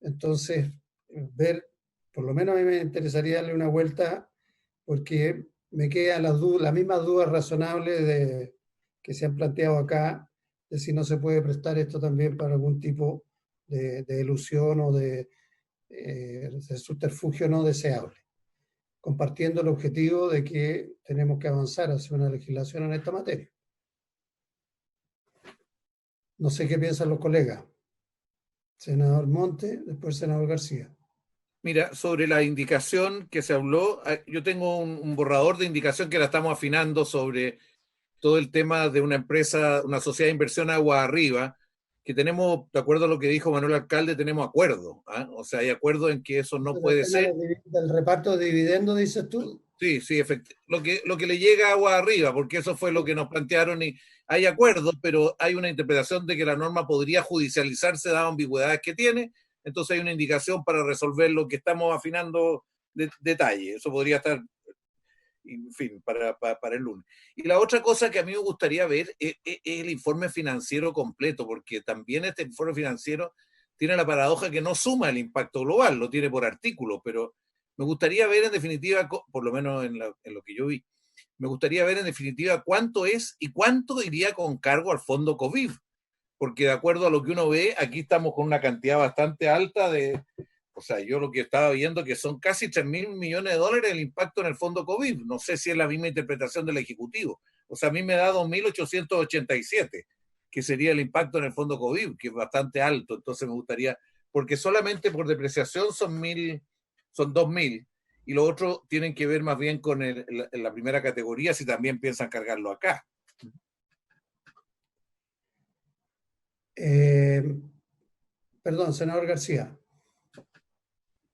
[SPEAKER 2] entonces ver, por lo menos a mí me interesaría darle una vuelta, porque me quedan las mismas dudas razonables que se han planteado acá, de si no se puede prestar esto también para algún tipo de ilusión o de subterfugio no deseable, compartiendo el objetivo de que tenemos que avanzar hacia una legislación en esta materia. No sé qué piensan los colegas. Senador Monte, después senador García.
[SPEAKER 5] Mira, sobre la indicación que se habló, yo tengo un borrador de indicación que la estamos afinando sobre todo el tema de una empresa, una sociedad de inversión agua arriba, que tenemos, de acuerdo a lo que dijo Manuel Alcalde, tenemos acuerdo. O sea, hay acuerdo en que eso no puede ser.
[SPEAKER 2] ¿Del reparto de dividendos, dices tú?
[SPEAKER 5] Sí, lo que le llega a agua arriba, porque eso fue lo que nos plantearon y hay acuerdo, pero hay una interpretación de que la norma podría judicializarse dado ambigüedades que tiene, entonces hay una indicación para resolver lo que estamos afinando detalle. Eso podría estar, en fin, para el lunes. Y la otra cosa que a mí me gustaría ver es el informe financiero completo, porque también este informe financiero tiene la paradoja que no suma el impacto global, lo tiene por artículo, pero me gustaría ver en definitiva, por lo menos en lo que yo vi, me gustaría ver en definitiva cuánto es y cuánto iría con cargo al fondo COVID, porque de acuerdo a lo que uno ve, aquí estamos con una cantidad bastante alta o sea, yo lo que estaba viendo que son casi 3.000 millones de dólares el impacto en el fondo COVID. No sé si es la misma interpretación del Ejecutivo. O sea, a mí me da 2.887, que sería el impacto en el fondo COVID, que es bastante alto. Entonces me gustaría, porque solamente por depreciación son 2.000, y lo otro tienen que ver más bien con la primera categoría, si también piensan cargarlo acá.
[SPEAKER 2] Perdón, senador García.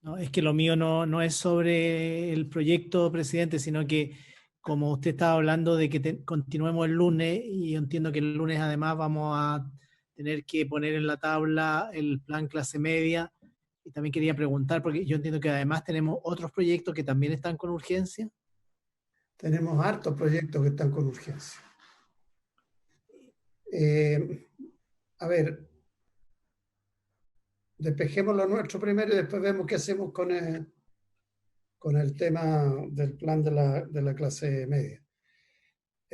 [SPEAKER 4] No, es que lo mío no es sobre el proyecto, presidente, sino que como usted estaba hablando de que continuemos el lunes, y yo entiendo que el lunes además vamos a tener que poner en la tabla el plan clase media, y también quería preguntar, porque yo entiendo que además tenemos otros proyectos que también están con urgencia.
[SPEAKER 2] Tenemos hartos proyectos que están con urgencia. A ver, despejemos lo nuestro primero y después vemos qué hacemos con el tema del plan de la clase media.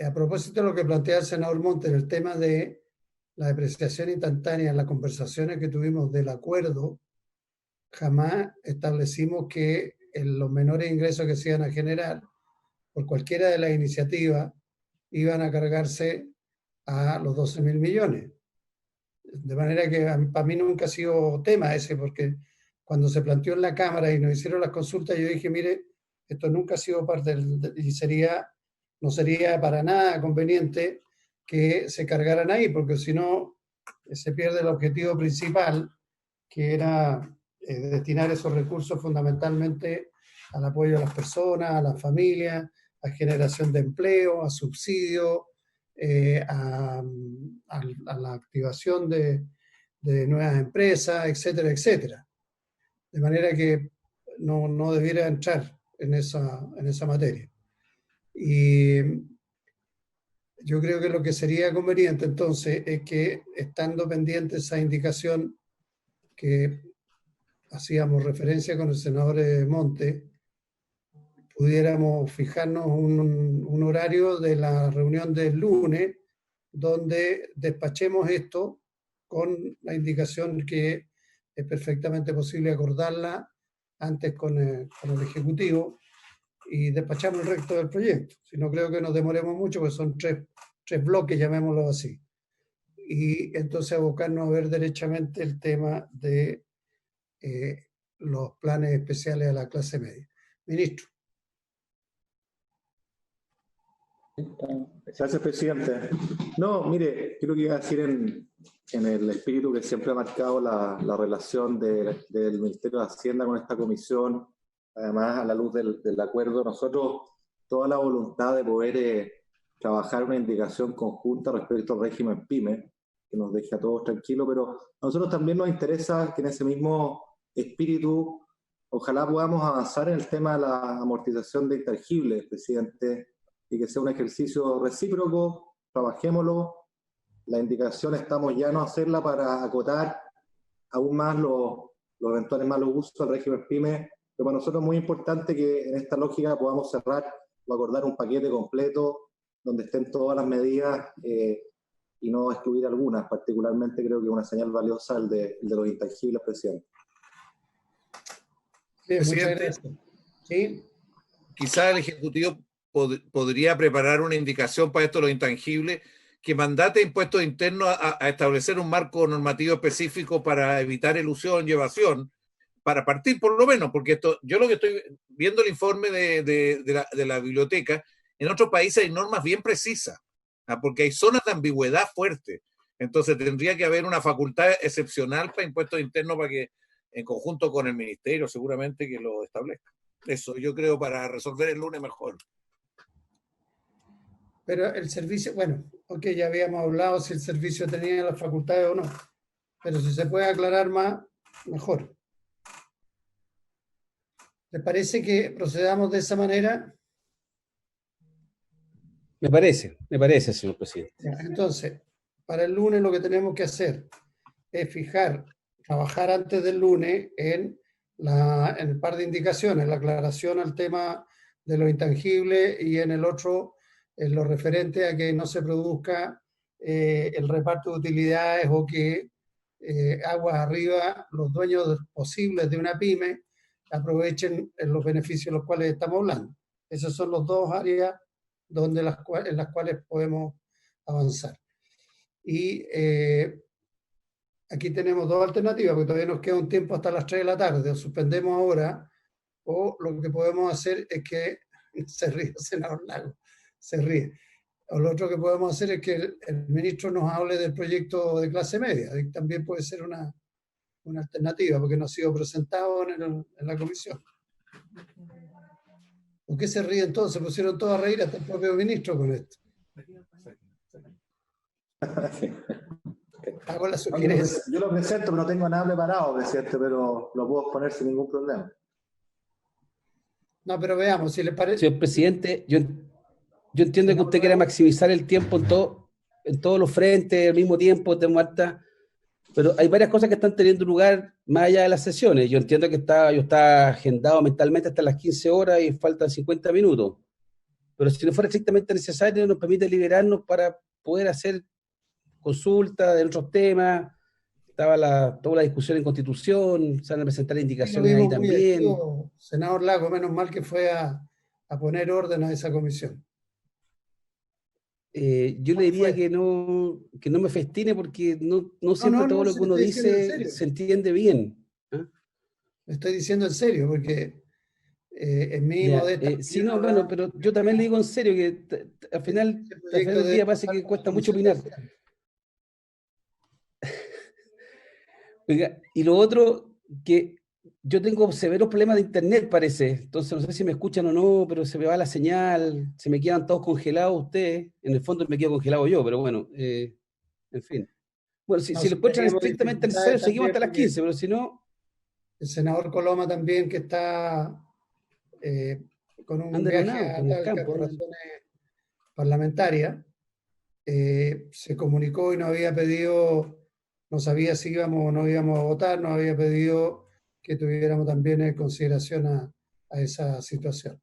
[SPEAKER 2] A propósito de lo que plantea el senador Montes, el tema de la depreciación instantánea en las conversaciones que tuvimos del acuerdo, jamás establecimos que los menores ingresos que se iban a generar por cualquiera de las iniciativas iban a cargarse a los 12.000 millones. De manera que para mí nunca ha sido tema ese, porque cuando se planteó en la Cámara y nos hicieron las consultas, yo dije, mire, esto nunca ha sido parte y no sería para nada conveniente que se cargaran ahí, porque si no se pierde el objetivo principal, que era destinar esos recursos fundamentalmente al apoyo a las personas, a las familias, a generación de empleo, a subsidio, a la activación de nuevas empresas, etcétera, etcétera. De manera que no debiera entrar en esa materia. Y yo creo que lo que sería conveniente entonces es que, estando pendiente esa indicación que hacíamos referencia con el senador Monte, pudiéramos fijarnos un horario de la reunión del lunes donde despachemos esto con la indicación que es perfectamente posible acordarla antes con el Ejecutivo y despachamos el resto del proyecto. Si no, creo que nos demoremos mucho, porque son tres bloques, llamémoslo así. Y entonces abocarnos a ver derechamente el tema de los planes especiales a la clase media. Ministro.
[SPEAKER 9] Gracias, presidente. No, mire, yo lo que iba a decir en el espíritu que siempre ha marcado la relación del Ministerio de Hacienda con esta comisión, además a la luz del acuerdo, nosotros toda la voluntad de poder trabajar una indicación conjunta respecto al régimen PYME, que nos deje a todos tranquilos, pero a nosotros también nos interesa que en ese mismo espíritu ojalá podamos avanzar en el tema de la amortización de intangibles, presidente, y que sea un ejercicio recíproco, trabajémoslo. La indicación estamos ya no hacerla para acotar aún más los eventuales malos usos del régimen PYME, pero para nosotros es muy importante que en esta lógica podamos cerrar o acordar un paquete completo donde estén todas las medidas y no excluir algunas. Particularmente creo que es una señal valiosa el de los intangibles, presidente.
[SPEAKER 2] Bien, muchas
[SPEAKER 5] Presidente,
[SPEAKER 2] gracias. ¿Sí?
[SPEAKER 5] quizá el Ejecutivo podría preparar una indicación para esto de los intangibles que mandate a Impuestos Internos a establecer un marco normativo específico para evitar elusión y evasión, para partir por lo menos, porque esto, yo lo que estoy viendo el informe de la biblioteca, en otros países hay normas bien precisas, porque hay zonas de ambigüedad fuerte. Entonces tendría que haber una facultad excepcional para Impuestos Internos para que, en conjunto con el Ministerio, seguramente que lo establezca. Eso, yo creo, para resolver el lunes mejor.
[SPEAKER 2] Pero el servicio, bueno, ok, ya habíamos hablado si el servicio tenía las facultades o no, pero si se puede aclarar más, mejor. ¿Les parece que procedamos de esa manera?
[SPEAKER 10] Me parece, señor presidente.
[SPEAKER 2] Entonces, para el lunes lo que tenemos que hacer es trabajar antes del lunes en el par de indicaciones, la aclaración al tema de lo intangible y en el otro, en lo referente a que no se produzca el reparto de utilidades o que aguas arriba los dueños posibles de una pyme aprovechen los beneficios de los cuales estamos hablando. Esas son las dos áreas en las cuales podemos avanzar. Y aquí tenemos dos alternativas, porque todavía nos queda un tiempo hasta las 3 de la tarde, o suspendemos ahora, o lo que podemos hacer es que se ríe, senador Lago, se ríe. O lo otro que podemos hacer es que el ministro nos hable del proyecto de clase media, también puede ser una alternativa, porque no ha sido presentado en la comisión. ¿Por qué se ríen todos? Se pusieron todos a reír, hasta el propio ministro con esto. Hago la sugerencia.
[SPEAKER 9] Yo lo presento, pero no tengo nada preparado, presidente, pero lo puedo exponer sin ningún problema.
[SPEAKER 2] No, pero veamos, si le parece.
[SPEAKER 10] Señor presidente, yo entiendo que usted quiere maximizar el tiempo en todos los frentes al mismo tiempo, pero hay varias cosas que están teniendo lugar más allá de las sesiones. Yo entiendo que yo estaba agendado mentalmente hasta las 15 horas y faltan 50 minutos. Pero si no fuera estrictamente necesario, nos permite liberarnos para poder hacer consultas de otros temas. Estaba toda la discusión en Constitución, se van a presentar indicaciones ahí también.
[SPEAKER 2] Senador Lago, menos mal que fue a poner orden a esa comisión.
[SPEAKER 10] Yo le diría que no me festine porque no siempre todo lo que uno dice se entiende bien. ¿Eh?
[SPEAKER 2] Estoy diciendo en serio, porque en mi modesta...
[SPEAKER 10] sí, no, bueno, pero yo también le digo en serio que al final del día parece que cuesta mucho opinar. Oiga, y lo otro, que yo tengo severos problemas de internet, parece. Entonces no sé si me escuchan o no, pero se me va la señal, se me quedan todos congelados ustedes. En el fondo me quedo congelado yo, pero bueno, en fin. Bueno, si lo encuentran estrictamente necesario, seguimos hasta las 15, pero si no...
[SPEAKER 2] El senador Coloma también, que está con un viaje a Talca por razones parlamentarias, se comunicó y nos había pedido, no sabía si íbamos o no íbamos a votar, nos había pedido que tuviéramos también en consideración a esa situación.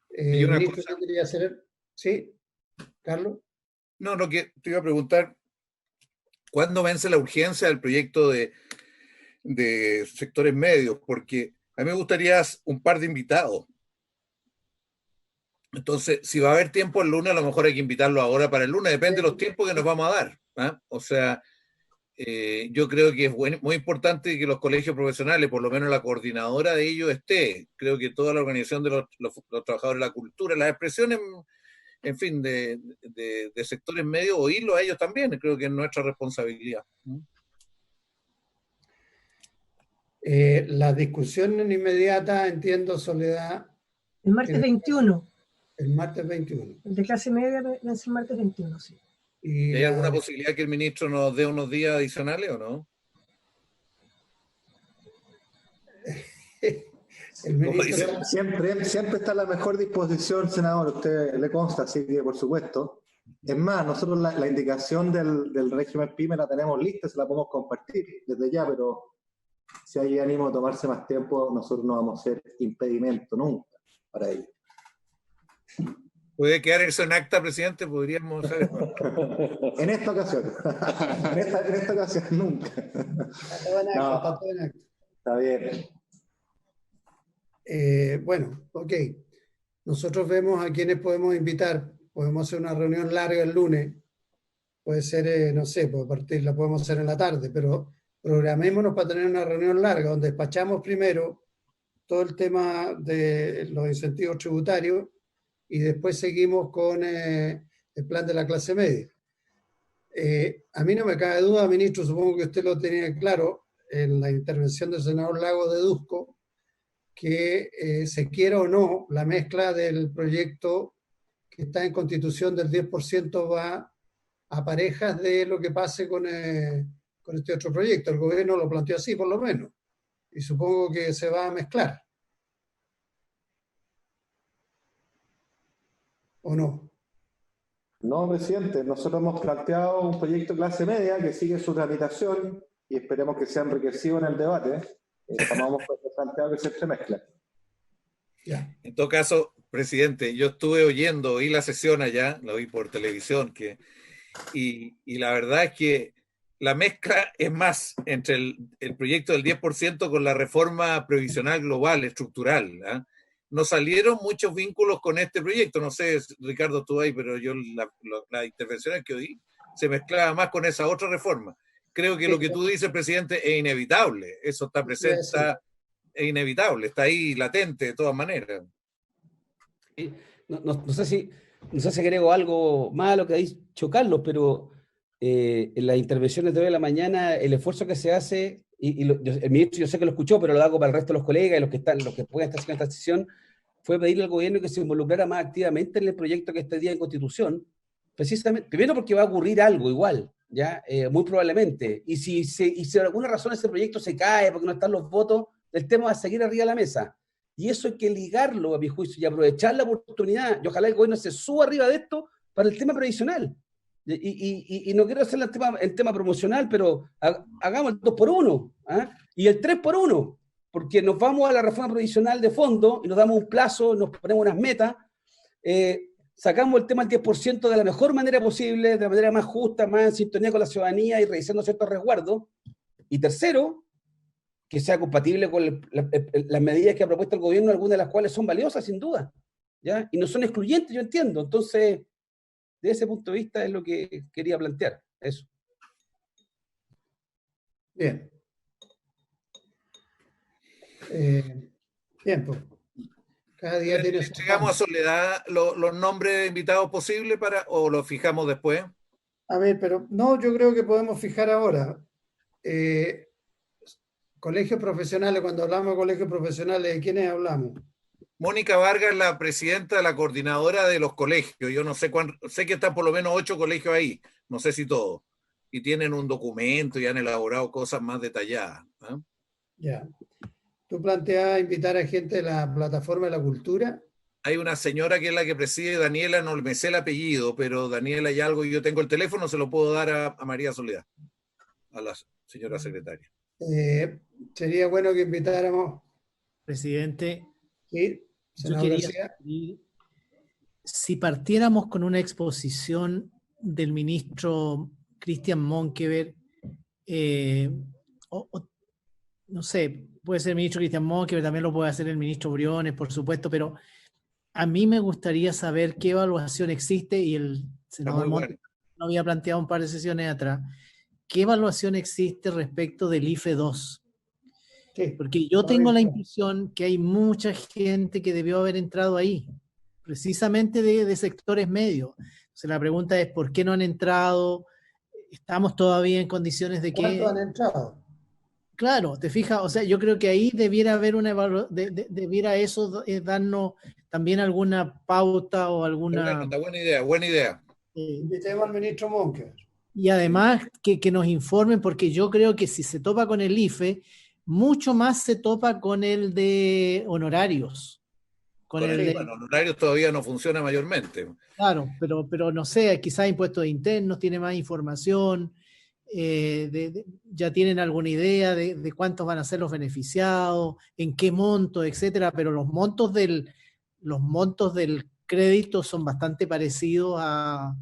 [SPEAKER 2] Ministro, ¿qué quería hacer? ¿Sí? ¿Carlos?
[SPEAKER 5] No, lo que te iba a preguntar, ¿cuándo vence la urgencia del proyecto de sectores medios? Porque a mí me gustaría un par de invitados. Entonces, si va a haber tiempo el lunes, a lo mejor hay que invitarlo ahora para el lunes, depende de los tiempos que nos vamos a dar. ¿Eh? O sea, yo creo que es muy importante que los colegios profesionales, por lo menos la coordinadora de ellos esté. Creo que toda la organización de los trabajadores de la cultura, las expresiones en fin, de sectores medios, oírlo a ellos también, creo que es nuestra responsabilidad.
[SPEAKER 2] La discusión en inmediata, entiendo, Soledad.
[SPEAKER 1] El martes 21.
[SPEAKER 2] El martes 21.
[SPEAKER 1] El de clase media es el martes 21, sí.
[SPEAKER 2] ¿Y
[SPEAKER 5] hay alguna posibilidad que el ministro nos dé unos días adicionales o no?
[SPEAKER 9] El ministro siempre está a la mejor disposición, senador, usted le consta, así que por supuesto. Es más, nosotros la indicación del régimen PYME la tenemos lista, se la podemos compartir desde ya, pero si hay ánimo de tomarse más tiempo, nosotros no vamos a hacer impedimento nunca para ello.
[SPEAKER 5] ¿Puede quedar eso en acta, presidente? Podríamos hacer.
[SPEAKER 9] En esta ocasión. en esta ocasión nunca.
[SPEAKER 2] Está todo en acta.
[SPEAKER 9] Está bien.
[SPEAKER 2] Bueno, ok. Nosotros vemos a quienes podemos invitar. Podemos hacer una reunión larga el lunes. Puede ser, no sé, la podemos hacer en la tarde, pero programémonos para tener una reunión larga donde despachamos primero todo el tema de los incentivos tributarios y después seguimos con el plan de la clase media. A mí no me cabe duda, ministro, supongo que usted lo tenía claro en la intervención del senador Lago deduzco, que se quiera o no, la mezcla del proyecto que está en Constitución del 10% va a parejas de lo que pase con este otro proyecto. El gobierno lo planteó así, por lo menos, y supongo que se va a mezclar. ¿O no?
[SPEAKER 9] No, presidente, nosotros hemos planteado un proyecto clase media que sigue su tramitación y esperemos que sea enriquecido en el debate. Hemos planteado que se entremezcla.
[SPEAKER 5] En todo caso, presidente, yo estuve oí la sesión allá, la oí por televisión, y la verdad es que la mezcla es más entre el proyecto del 10% con la reforma previsional global, estructural. No salieron muchos vínculos con este proyecto, no sé, Ricardo, tú ahí, pero yo las intervenciones que oí se mezclaba más con esa otra reforma. Creo que lo que tú dices, presidente, es inevitable, eso está presente, es inevitable, está ahí latente de todas maneras.
[SPEAKER 10] No sé si agrego algo más a lo que ha dicho Carlos, pero en las intervenciones de hoy de la mañana, el esfuerzo que se hace, el ministro yo sé que lo escuchó, pero lo hago para el resto de los colegas y los que pueden estar haciendo esta sesión, fue pedirle al gobierno que se involucrara más activamente en el proyecto que está hoy día en Constitución, precisamente, primero porque va a ocurrir algo igual, ¿ya? Muy probablemente, y si por alguna razón ese proyecto se cae porque no están los votos, el tema va a seguir arriba de la mesa. Y eso hay que ligarlo, a mi juicio, y aprovechar la oportunidad. Y ojalá el gobierno se suba arriba de esto para el tema previsional. Y no quiero hacer el tema promocional, pero hagamos el 2x1, y el 3x1, porque nos vamos a la reforma previsional de fondo y nos damos un plazo, nos ponemos unas metas, sacamos el tema del 10% de la mejor manera posible, de la manera más justa, más en sintonía con la ciudadanía y revisando ciertos resguardos. Y tercero, que sea compatible con las medidas que ha propuesto el gobierno, algunas de las cuales son valiosas, sin duda, ¿ya? Y no son excluyentes, yo entiendo. Entonces, de ese punto de vista es lo que quería plantear, eso.
[SPEAKER 2] Bien. Bien, pues. Cada día tiene su...
[SPEAKER 5] ¿Llegamos a Soledad los nombres de invitados posibles o los fijamos después?
[SPEAKER 2] A ver, pero no, yo creo que podemos fijar ahora. Colegios profesionales, cuando hablamos de colegios profesionales, ¿de quiénes hablamos?
[SPEAKER 5] Mónica Vargas, la presidenta de la coordinadora de los colegios. Yo no sé sé que están por lo menos 8 colegios ahí, no sé si todos. Y tienen un documento y han elaborado cosas más detalladas.
[SPEAKER 2] Ya. ¿Tú planteas invitar a gente de la plataforma de la cultura?
[SPEAKER 5] Hay una señora que es la que preside, Daniela, no me sé el apellido, pero Daniela hay algo y yo tengo el teléfono, se lo puedo dar a María Soledad, a la señora secretaria.
[SPEAKER 2] Sería bueno que invitáramos.
[SPEAKER 4] Presidente,
[SPEAKER 2] ¿Sí?
[SPEAKER 4] yo quería, si partiéramos con una exposición del ministro Christian Monkever, no sé, puede ser el ministro Christian Monkever, también lo puede hacer el ministro Briones, por supuesto, pero a mí me gustaría saber qué evaluación existe, y el senador Monkever lo había planteado un par de sesiones atrás. ¿Qué evaluación existe respecto del IFE 2? Sí, porque yo tengo la impresión que hay mucha gente que debió haber entrado ahí, precisamente de sectores medios. Entonces la pregunta es, ¿por qué no han entrado? ¿Estamos todavía en condiciones de que...
[SPEAKER 2] ¿Cuántos han entrado?
[SPEAKER 4] Claro, te fijas, o sea, yo creo que ahí debiera haber debiera eso darnos también alguna pauta o alguna...
[SPEAKER 5] Buena idea, buena idea.
[SPEAKER 2] Invitemos al ministro Monker.
[SPEAKER 4] Y además que nos informen, porque yo creo que si se topa con el IFE, mucho más se topa con el de honorarios.
[SPEAKER 5] Bueno, honorarios todavía no funciona mayormente.
[SPEAKER 4] Claro, pero no sé, quizás impuestos internos, tiene más información, ya tienen alguna idea de cuántos van a ser los beneficiados, en qué monto, etcétera, pero los montos del crédito son bastante parecidos a...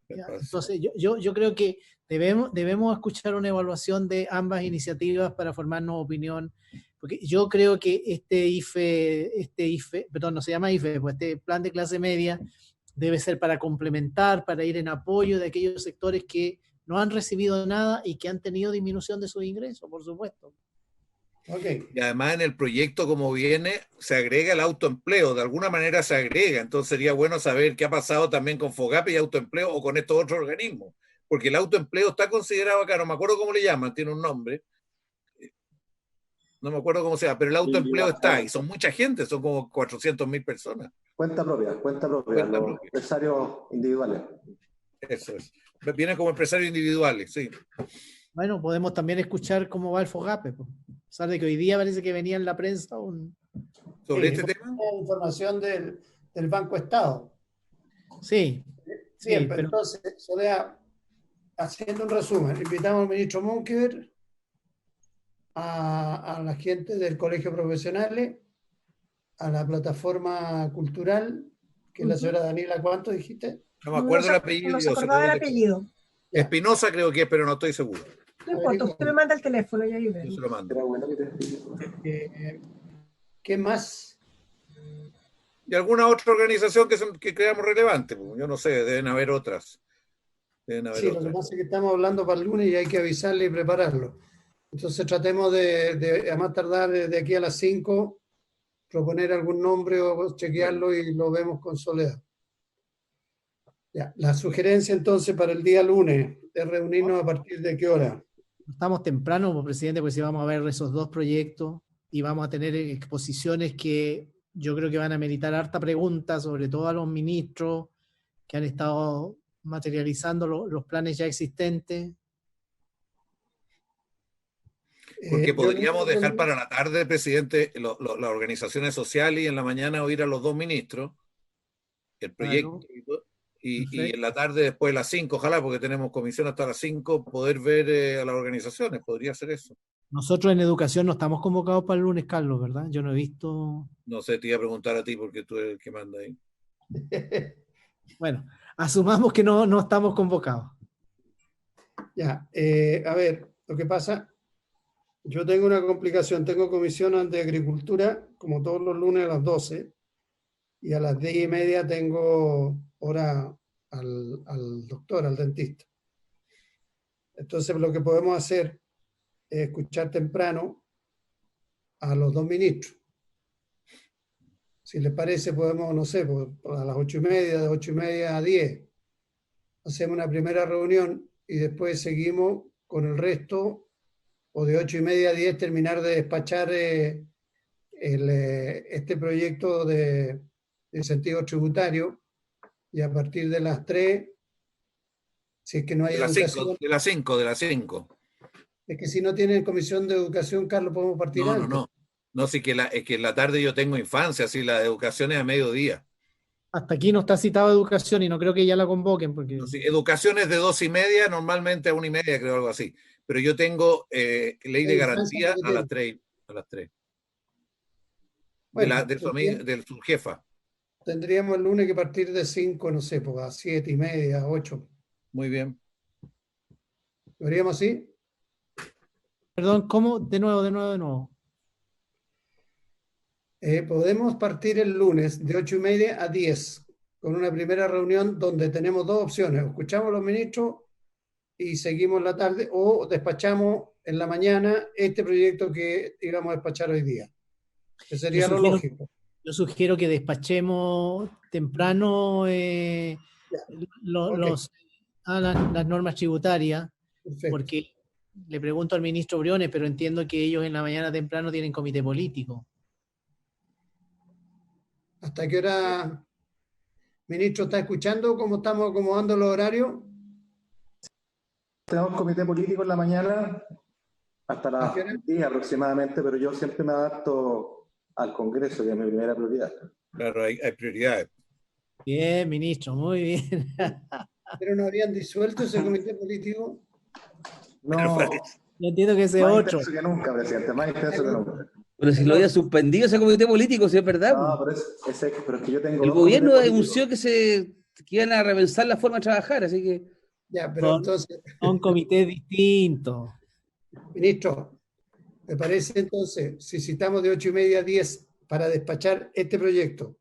[SPEAKER 4] Entonces, yo creo que debemos escuchar una evaluación de ambas iniciativas para formarnos opinión, porque yo creo que este IFE, perdón, no se llama IFE, pues este plan de clase media debe ser para complementar, para ir en apoyo de aquellos sectores que no han recibido nada y que han tenido disminución de sus ingresos, por supuesto.
[SPEAKER 2] Okay.
[SPEAKER 5] Y además en el proyecto como viene se agrega el autoempleo, de alguna manera se agrega, entonces sería bueno saber qué ha pasado también con FOGAPE y autoempleo o con estos otros organismos, porque el autoempleo está considerado acá, no me acuerdo cómo le llaman, tiene un nombre, no me acuerdo cómo se llama, pero el autoempleo está y son mucha gente, son como 400.000 personas.
[SPEAKER 9] Cuenta propia, los empresarios individuales.
[SPEAKER 5] Eso es, vienen como empresarios individuales, sí.
[SPEAKER 4] Bueno, podemos también escuchar cómo va el FOGAPE, pues. A pesar de que hoy día parece que venía en la prensa
[SPEAKER 5] sobre este tema.
[SPEAKER 2] Información del Banco Estado.
[SPEAKER 4] Sí.
[SPEAKER 2] Bien, pero entonces, Soledad, haciendo un resumen, invitamos al ministro Monker, a la gente del Colegio Profesionales, a la plataforma cultural, que es la señora Daniela, ¿cuánto dijiste?
[SPEAKER 5] No me acuerdo el apellido.
[SPEAKER 1] No se acordaba el apellido.
[SPEAKER 5] Espinosa creo que es, pero no estoy seguro.
[SPEAKER 1] No importa, usted me manda el teléfono y ahí veo.
[SPEAKER 5] Yo se lo mando.
[SPEAKER 2] ¿Qué más?
[SPEAKER 5] Y alguna otra organización que creamos relevante, pues, yo no sé, deben haber otras.
[SPEAKER 2] Sí, lo que pasa es que estamos hablando para el lunes y hay que avisarle y prepararlo. Entonces tratemos de a más tardar de aquí a las 5, proponer algún nombre o chequearlo y lo vemos con Soledad. Ya, la sugerencia entonces para el día lunes es reunirnos a partir de qué hora.
[SPEAKER 4] Estamos temprano, presidente, pues si vamos a ver esos dos proyectos y vamos a tener exposiciones que yo creo que van a meritar harta pregunta, sobre todo a los ministros que han estado materializando los planes ya existentes.
[SPEAKER 5] Porque podríamos dejar para la tarde, presidente, las organizaciones sociales y en la mañana oír a los dos ministros el proyecto. Y en la tarde, después de las 5, ojalá, porque tenemos comisión hasta las 5, poder ver a las organizaciones. Podría ser eso.
[SPEAKER 4] Nosotros en educación no estamos convocados para el lunes, Carlos, ¿verdad? Yo no he visto...
[SPEAKER 5] No sé, te iba a preguntar a ti porque tú eres el que manda ahí.
[SPEAKER 4] Bueno, asumamos que no estamos convocados.
[SPEAKER 2] Ya, a ver, lo que pasa, yo tengo una complicación, tengo comisión de agricultura, como todos los lunes a las 12, y a las 10:30 tengo hora al doctor, al dentista. Entonces lo que podemos hacer es escuchar temprano a los dos ministros. Si les parece, podemos, no sé, a las 8:30, de 8:30 a 10, hacemos una primera reunión y después seguimos con el resto, o de 8:30 a 10 terminar de despachar este proyecto de incentivo tributario, y a partir de las 3, si es que no hay educación...
[SPEAKER 5] De las 5.
[SPEAKER 2] Es que si no tienen comisión de educación, Carlos, podemos partir antes.
[SPEAKER 5] No, sí es que en la tarde yo tengo infancia, sí, la educación es a mediodía.
[SPEAKER 4] Hasta aquí no está citada educación y no creo que ya la convoquen. Porque...
[SPEAKER 5] No, sí, educación es de 2:30, normalmente a 1:30, creo, algo así. Pero yo tengo ley de garantía a las 3. Bueno, de su jefa.
[SPEAKER 2] Tendríamos el lunes que partir de 5, no sé, pues a 7:30, 8.
[SPEAKER 5] Muy bien.
[SPEAKER 2] ¿Lo haríamos así?
[SPEAKER 4] Perdón, ¿cómo? De nuevo.
[SPEAKER 2] Podemos partir el lunes de 8:30 a 10, con una primera reunión donde tenemos dos opciones. Escuchamos a los ministros y seguimos la tarde, o despachamos en la mañana este proyecto que íbamos a despachar hoy día. Que sería lo lógico.
[SPEAKER 4] Yo sugiero que despachemos temprano
[SPEAKER 2] Ok,
[SPEAKER 4] las normas tributarias,
[SPEAKER 2] perfecto.
[SPEAKER 4] porque le pregunto al ministro Briones, pero entiendo que ellos en la mañana temprano tienen comité político.
[SPEAKER 2] ¿Hasta qué hora, ministro, está escuchando cómo estamos acomodando los horarios?
[SPEAKER 9] Tenemos comité político en la mañana hasta
[SPEAKER 2] ¿A qué
[SPEAKER 9] las
[SPEAKER 2] hora?
[SPEAKER 9] 10 aproximadamente, pero yo siempre me adapto al Congreso, que es mi primera prioridad.
[SPEAKER 5] Claro, hay prioridades.
[SPEAKER 4] Bien, ministro, muy bien.
[SPEAKER 2] ¿Pero no habían disuelto ese comité político?
[SPEAKER 9] No,
[SPEAKER 4] Yo entiendo que ese
[SPEAKER 9] más
[SPEAKER 4] 8.
[SPEAKER 9] intenso que nunca, presidente, más intenso que nunca.
[SPEAKER 10] Pero si lo había suspendido ese comité político, si es verdad.
[SPEAKER 9] No,
[SPEAKER 10] pues.
[SPEAKER 9] pero es que yo tengo
[SPEAKER 10] El
[SPEAKER 9] dos
[SPEAKER 10] gobierno
[SPEAKER 9] comités
[SPEAKER 10] denunció
[SPEAKER 9] políticos.
[SPEAKER 10] que iban a repensar la forma de trabajar, así que
[SPEAKER 2] Ya, pero entonces,
[SPEAKER 4] Son comités distintos.
[SPEAKER 2] ministro, ¿me parece entonces, si citamos de 8:30 a 10 para despachar este proyecto,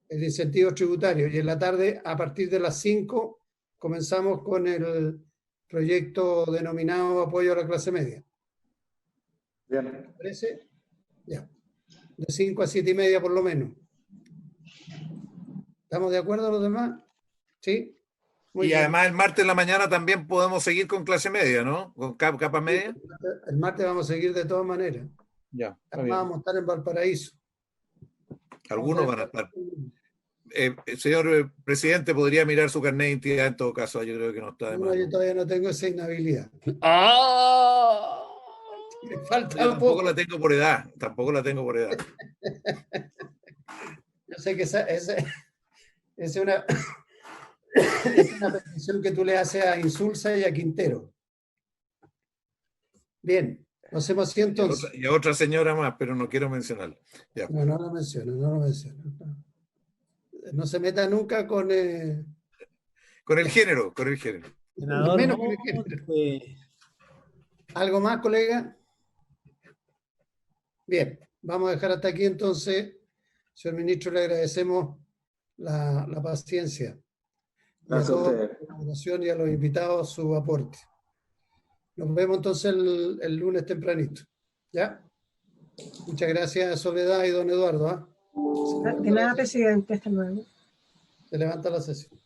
[SPEAKER 2] el de incentivos tributarios, y en la tarde, a partir de las 5, comenzamos con el proyecto denominado Apoyo a la Clase Media?
[SPEAKER 9] Bien.
[SPEAKER 2] ¿Me parece? Ya. De 5 a 7:30 por lo menos. ¿Estamos de acuerdo los demás? ¿Sí? Muy
[SPEAKER 5] Y
[SPEAKER 2] bien.
[SPEAKER 5] además el martes en la mañana también podemos seguir con clase media, ¿no? Con capa media.
[SPEAKER 2] El martes vamos a seguir de todas maneras.
[SPEAKER 5] Ya, está
[SPEAKER 2] Además
[SPEAKER 5] bien.
[SPEAKER 2] vamos a estar en Valparaíso.
[SPEAKER 5] Algunos van a estar. Señor presidente, podría mirar su carnet de identidad en todo caso. Yo creo que no está de
[SPEAKER 2] No,
[SPEAKER 5] más.
[SPEAKER 2] yo todavía no tengo esa inhabilidad.
[SPEAKER 10] ¡Ah!
[SPEAKER 2] Me falta
[SPEAKER 5] Yo
[SPEAKER 2] un
[SPEAKER 5] tampoco
[SPEAKER 2] poco.
[SPEAKER 5] la tengo por edad. Tampoco la tengo por edad.
[SPEAKER 2] Yo sé que esa es una, es una petición que tú le haces a Insulza y a Quintero. Bien, nos hemos así entonces.
[SPEAKER 5] Y a otra señora más, pero no quiero mencionarla. Ya.
[SPEAKER 2] No, no lo menciono, no lo menciono. No se meta nunca con...
[SPEAKER 5] Con el género, con el género.
[SPEAKER 4] Senador
[SPEAKER 2] menos con el género.
[SPEAKER 4] Monte.
[SPEAKER 2] ¿Algo más, colega? Bien, vamos a dejar hasta aquí entonces. Señor ministro, le agradecemos la paciencia.
[SPEAKER 9] Gracias a ustedes.
[SPEAKER 2] La colaboración y a los invitados su aporte. Nos vemos entonces el lunes tempranito. ¿Ya? Muchas gracias, Soledad y don Eduardo.
[SPEAKER 1] De nada, presidente. Hasta luego.
[SPEAKER 2] Se levanta la sesión.